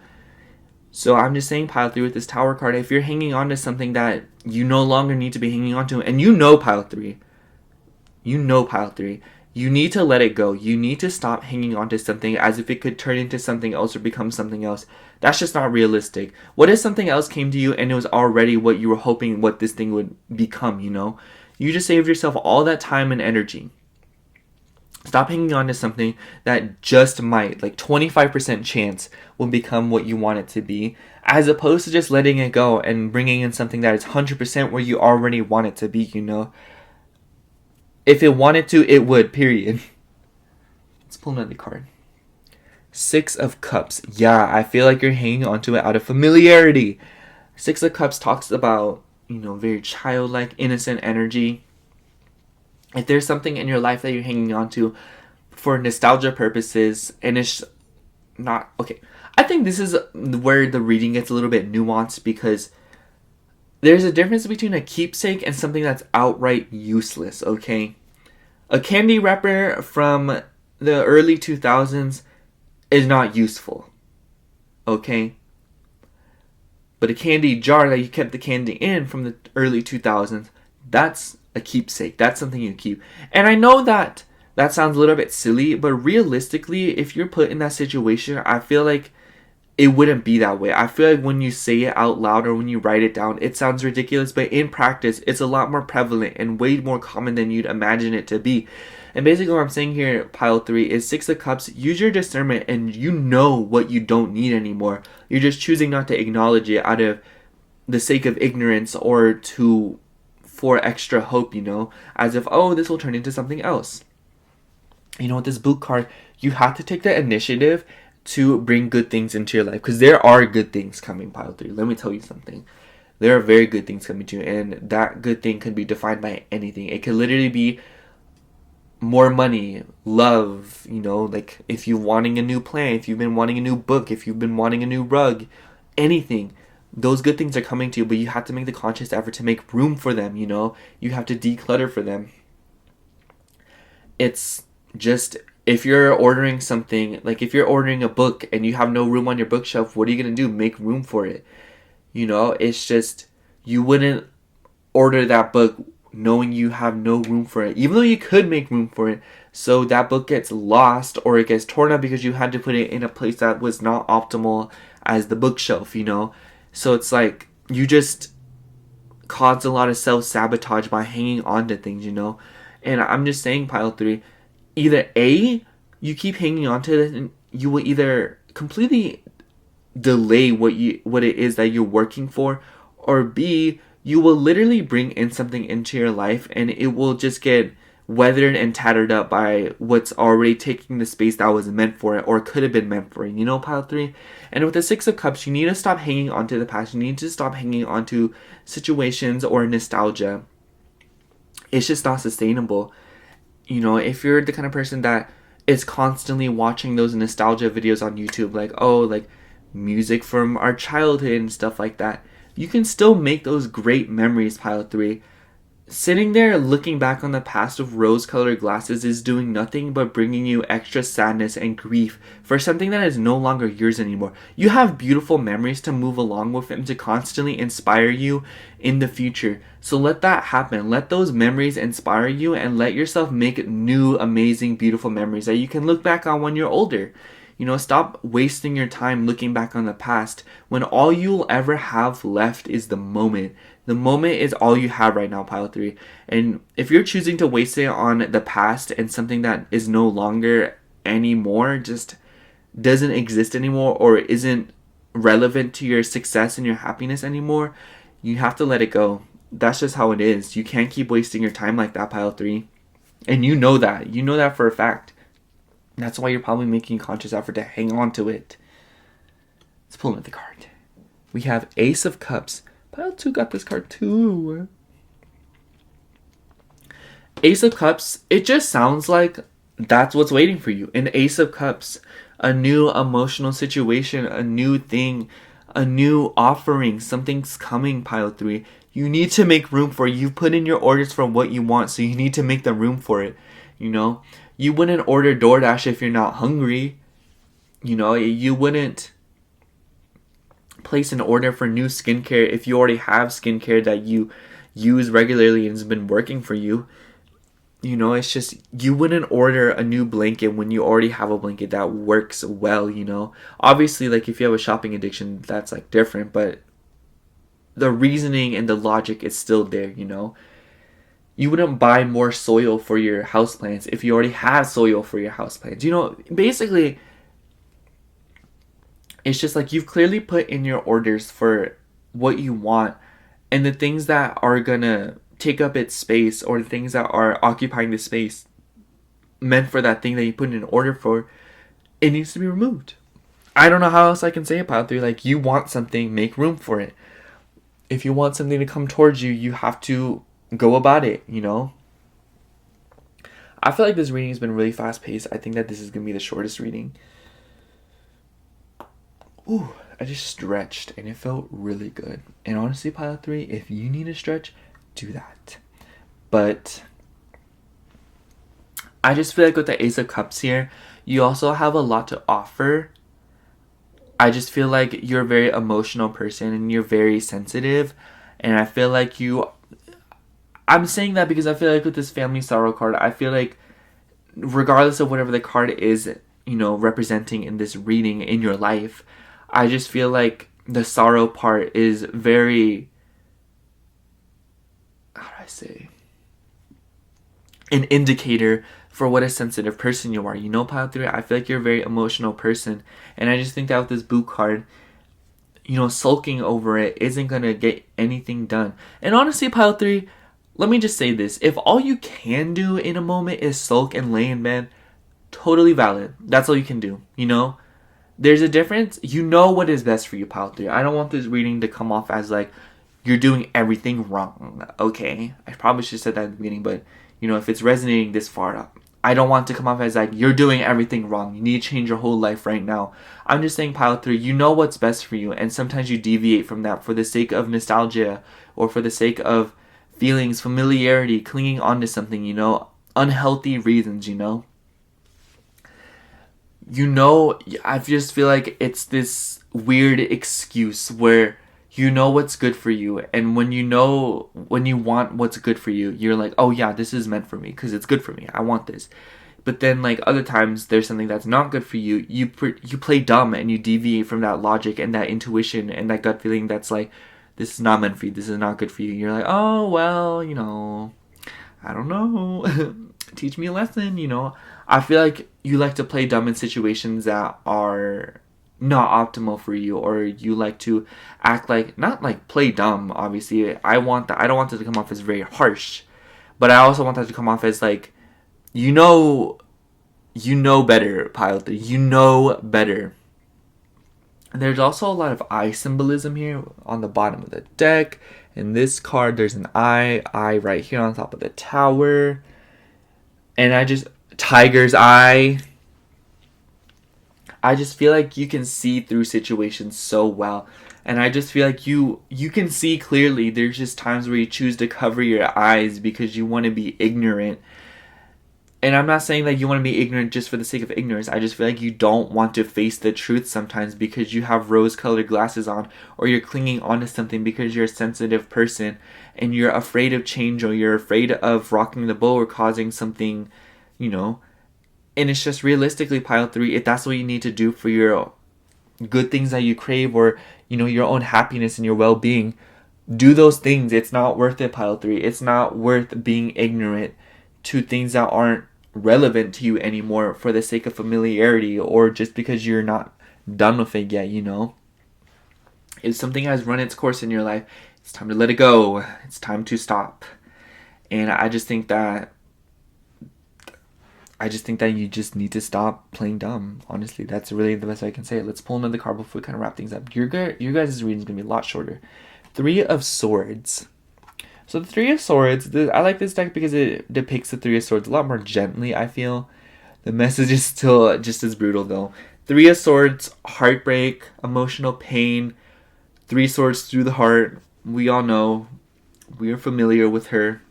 So I'm just saying, pile 3, with this Tower card, if you're hanging on to something that you no longer need to be hanging on to, and you know, pile 3, you need to let it go. You need to stop hanging on to something as if it could turn into something else or become something else. That's just not realistic. What if something else came to you and it was already what you were hoping what this thing would become, you know? You just saved yourself all that time and energy. Stop hanging on to something that just might, like 25% chance, will become what you want it to be, as opposed to just letting it go and bringing in something that is 100% where you already want it to be, you know? If it wanted to, it would, period. Let's pull another card. 6 of Cups. Yeah, I feel like you're hanging on to it out of familiarity. 6 of Cups talks about, you know, very childlike, innocent energy. If there's something in your life that you're hanging on to for nostalgia purposes, and it's not... Okay, I think this is where the reading gets a little bit nuanced, because there's a difference between a keepsake and something that's outright useless, okay? A candy wrapper from the early 2000s is not useful, okay? But a candy jar that you kept the candy in from the early 2000s, that's a keepsake. That's something you keep. And I know that sounds a little bit silly, but realistically, if you're put in that situation, I feel like it wouldn't be that way. I feel like when you say it out loud or when you write it down, it sounds ridiculous, but in practice, it's a lot more prevalent and way more common than you'd imagine it to be. And basically what I'm saying here, pile 3, is 6 of Cups. Use your discernment and you know what you don't need anymore. You're just choosing not to acknowledge it out of the sake of ignorance or for extra hope, you know, as if, oh, this will turn into something else. You know, with this Boot card, you have to take the initiative to bring good things into your life, because there are good things coming, pile 3. Let me tell you something. There are very good things coming to you, and that good thing can be defined by anything. It could literally be more money, love, you know, like if you're wanting a new plan, if you've been wanting a new book, if you've been wanting a new rug, anything. Those good things are coming to you, but you have to make the conscious effort to make room for them, you know? You have to declutter for them. It's just, if you're ordering something, like if you're ordering a book and you have no room on your bookshelf, what are you going to do? Make room for it. You know, it's just, you wouldn't order that book knowing you have no room for it, even though you could make room for it. So that book gets lost or it gets torn up because you had to put it in a place that was not optimal as the bookshelf, you know? So it's like you just caused a lot of self-sabotage by hanging on to things, you know? And I'm just saying, pile 3, either A, you keep hanging on to it and you will either completely delay what it is that you're working for, or B, you will literally bring in something into your life and it will just get weathered and tattered up by what's already taking the space that was meant for it or could have been meant for it, you know, pile 3? And with the 6 of Cups, you need to stop hanging on to the past. You need to stop hanging on to situations or nostalgia. It's just not sustainable. You know, if you're the kind of person that is constantly watching those nostalgia videos on YouTube, like, oh, like music from our childhood and stuff like that, you can still make those great memories, pile 3. Sitting there looking back on the past with rose-colored glasses is doing nothing but bringing you extra sadness and grief for something that is no longer yours anymore. You have beautiful memories to move along with and to constantly inspire you in the future. So let that happen. Let those memories inspire you and let yourself make new, amazing, beautiful memories that you can look back on when you're older. You know, stop wasting your time looking back on the past when all you'll ever have left is the moment. The moment is all you have right now, pile 3. And if you're choosing to waste it on the past and something that is no longer anymore, just doesn't exist anymore or isn't relevant to your success and your happiness anymore, you have to let it go. That's just how it is. You can't keep wasting your time like that, pile 3. And you know that. You know that for a fact. That's why you're probably making a conscious effort to hang on to it. Let's pull another card. We have Ace of Cups. Pile 2 got this card too. Ace of Cups, it just sounds like that's what's waiting for you. An Ace of Cups, a new emotional situation, a new thing, a new offering. Something's coming, pile 3. You need to make room for it. You've put in your orders for what you want, so you need to make the room for it. You know, you wouldn't order DoorDash if you're not hungry. You know, you wouldn't place an order for new skincare if you already have skincare that you use regularly and has been working for you. You know, it's just, you wouldn't order a new blanket when you already have a blanket that works well, you know. Obviously, like, if you have a shopping addiction, that's, like, different, but the reasoning and the logic is still there, you know. You wouldn't buy more soil for your houseplants if you already have soil for your houseplants. You know, basically, it's just like you've clearly put in your orders for what you want, and the things that are gonna take up its space or the things that are occupying the space meant for that thing that you put in an order for, it needs to be removed. I don't know how else I can say it, pile 3. Like, you want something, make room for it. If you want something to come towards you, you have to go about it, you know. I feel like this reading has been really fast paced. I think that this is gonna be the shortest reading. Ooh, I just stretched and it felt really good. And honestly, pile 3, if you need a stretch, do that. But I just feel like with the Ace of Cups here, you also have a lot to offer. I just feel like you're a very emotional person and you're very sensitive. And I feel like I'm saying that because I feel like with this Family Sorrow card, I feel like regardless of whatever the card is, you know, representing in this reading in your life, I just feel like the sorrow part is very, how do I say, an indicator for what a sensitive person you are. You know, pile 3, I feel like you're a very emotional person. And I just think that with this Boo card, you know, sulking over it isn't going to get anything done. And honestly, pile 3, let me just say this. If all you can do in a moment is sulk and lay in bed, totally valid. That's all you can do, you know? There's a difference. You know what is best for you, pile 3. I don't want this reading to come off as like you're doing everything wrong, okay? I probably should have said that at the beginning, but, you know, if it's resonating this far up, I don't want to come off as like you're doing everything wrong. You need to change your whole life right now. I'm just saying, pile 3, you know what's best for you, and sometimes you deviate from that for the sake of nostalgia or for the sake of feelings, familiarity, clinging on to something, you know, unhealthy reasons, you know. You know, I just feel like it's this weird excuse where you know what's good for you, and when you want what's good for you, you're like, oh yeah, this is meant for me because it's good for me, I want this. But then, like, other times there's something that's not good for you, you play dumb and you deviate from that logic and that intuition and that gut feeling that's like, this is not meant for you, this is not good for you. You're like, oh well, I don't know. Teach me a lesson, I feel like you like to play dumb in situations that are not optimal for you, or you like to act like, not like play dumb, obviously. I don't want that to come off as very harsh, but I also want that to come off as like, you know better, pile 3. You know better. And there's also a lot of eye symbolism here on the bottom of the deck. In this card, there's an eye right here on top of the tower. And tiger's eye. I just feel like you can see through situations so well. And I just feel like you can see clearly. There's just times where you choose to cover your eyes because you want to be ignorant. And I'm not saying that you want to be ignorant just for the sake of ignorance. I just feel like you don't want to face the truth sometimes because you have rose-colored glasses on, or you're clinging onto something because you're a sensitive person and you're afraid of change, or you're afraid of rocking the boat or causing something, And it's just realistically, pile 3, if that's what you need to do for your good things that you crave, or, your own happiness and your well-being, do those things. It's not worth it, pile 3. It's not worth being ignorant to things that aren't relevant to you anymore for the sake of familiarity, or just because you're not done with it yet. If something has run its course in your life, it's time to let it go. It's time to stop. And I just think that you just need to stop playing dumb. Honestly, that's really the best way I can say it. Let's pull another card before we kind of wrap things up. Your guys' reading is going to be a lot shorter. 3 of Swords. So the 3 of Swords, I like this deck because it depicts the 3 of Swords a lot more gently, I feel. The message is still just as brutal, though. 3 of Swords, heartbreak, emotional pain, 3 swords through the heart. We all know. We are familiar with her.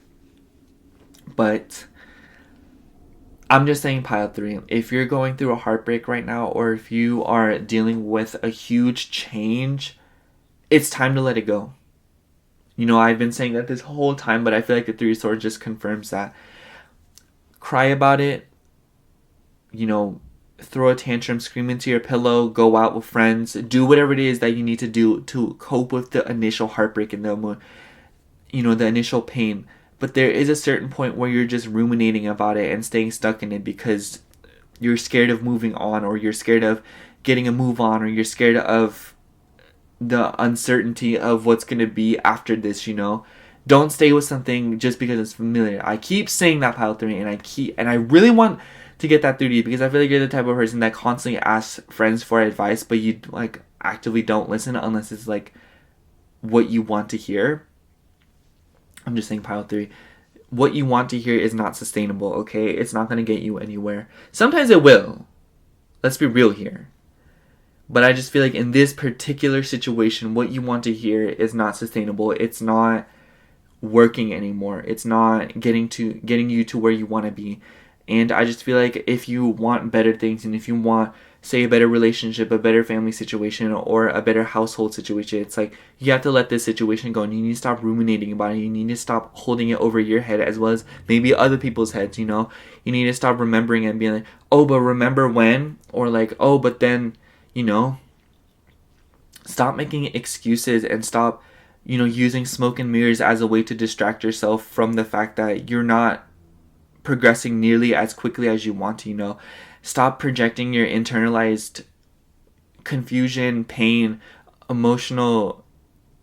But I'm just saying, pile 3, if you're going through a heartbreak right now, or if you are dealing with a huge change, it's time to let it go. I've been saying that this whole time, but I feel like the 3 of Swords just confirms that. Cry about it. Throw a tantrum, scream into your pillow, go out with friends, do whatever it is that you need to do to cope with the initial heartbreak and the initial pain. But there is a certain point where you're just ruminating about it and staying stuck in it because you're scared of moving on, or you're scared of getting a move on, or you're scared of the uncertainty of what's going to be after this. Don't stay with something just because it's familiar. I keep saying that, pile 3, and I really want to get that through to you, because I feel like you're the type of person that constantly asks friends for advice, but you actively don't listen unless it's what you want to hear. I'm just saying, pile 3, what you want to hear is not sustainable, okay? It's not going to get you anywhere. Sometimes it will. Let's be real here. But I just feel like in this particular situation, what you want to hear is not sustainable. It's not working anymore. It's not getting you to where you want to be. And I just feel like if you want better things, and if you want, say, a better relationship, a better family situation, or a better household situation, it's like you have to let this situation go, and you need to stop ruminating about it. You need to stop holding it over your head as well as maybe other people's heads. You need to stop remembering it and being like, oh, but remember when, or oh, but then. Stop making excuses, and stop, using smoke and mirrors as a way to distract yourself from the fact that you're not progressing nearly as quickly as you want to. Stop projecting your internalized confusion, pain, emotional,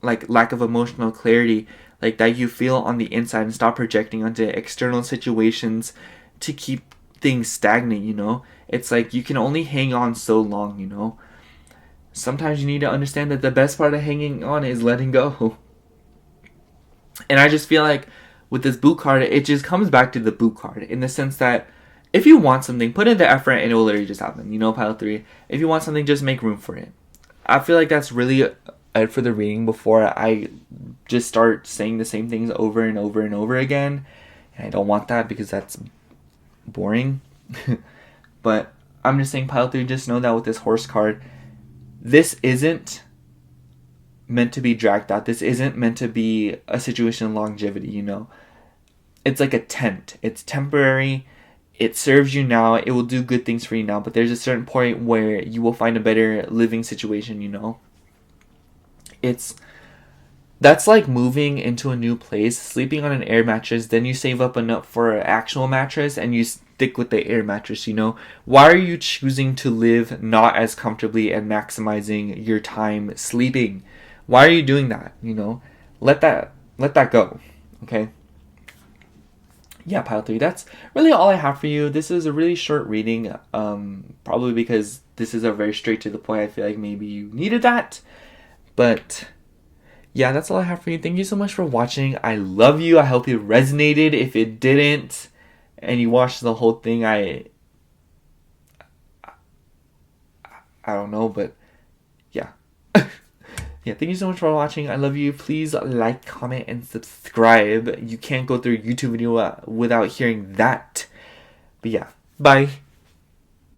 lack of emotional clarity, that you feel on the inside, and stop projecting onto external situations to keep things stagnant. It's you can only hang on so long. Sometimes you need to understand that the best part of hanging on is letting go. And I just feel like with this boot card, it just comes back to the boot card, in the sense that if you want something, put in the effort and it will literally just happen. Pile 3. If you want something, just make room for it. I feel like that's really it for the reading before I just start saying the same things over and over and over again. And I don't want that because that's boring. But I'm just saying, pile 3, just know that with this horse card, this isn't meant to be dragged out. This isn't meant to be a situation of longevity, you know. It's like a tent. It's temporary. It serves you now. It will do good things for you now. But there's a certain point where you will find a better living situation, you know. That's like moving into a new place, sleeping on an air mattress, then you save up enough for an actual mattress and you stick with the air mattress, you know? Why are you choosing to live not as comfortably and maximizing your time sleeping? Why are you doing that, you know? Let that go, okay? Yeah, pile 3, that's really all I have for you. This is a really short reading, probably because this is a very straight to the point. I feel like maybe you needed that, but yeah, that's all I have for you. Thank you so much for watching. I love you. I hope it resonated. If it didn't, and you watched the whole thing, I don't know, but yeah. Yeah, thank you so much for watching. I love you. Please like, comment, and subscribe. You can't go through a YouTube video without hearing that. But yeah, bye.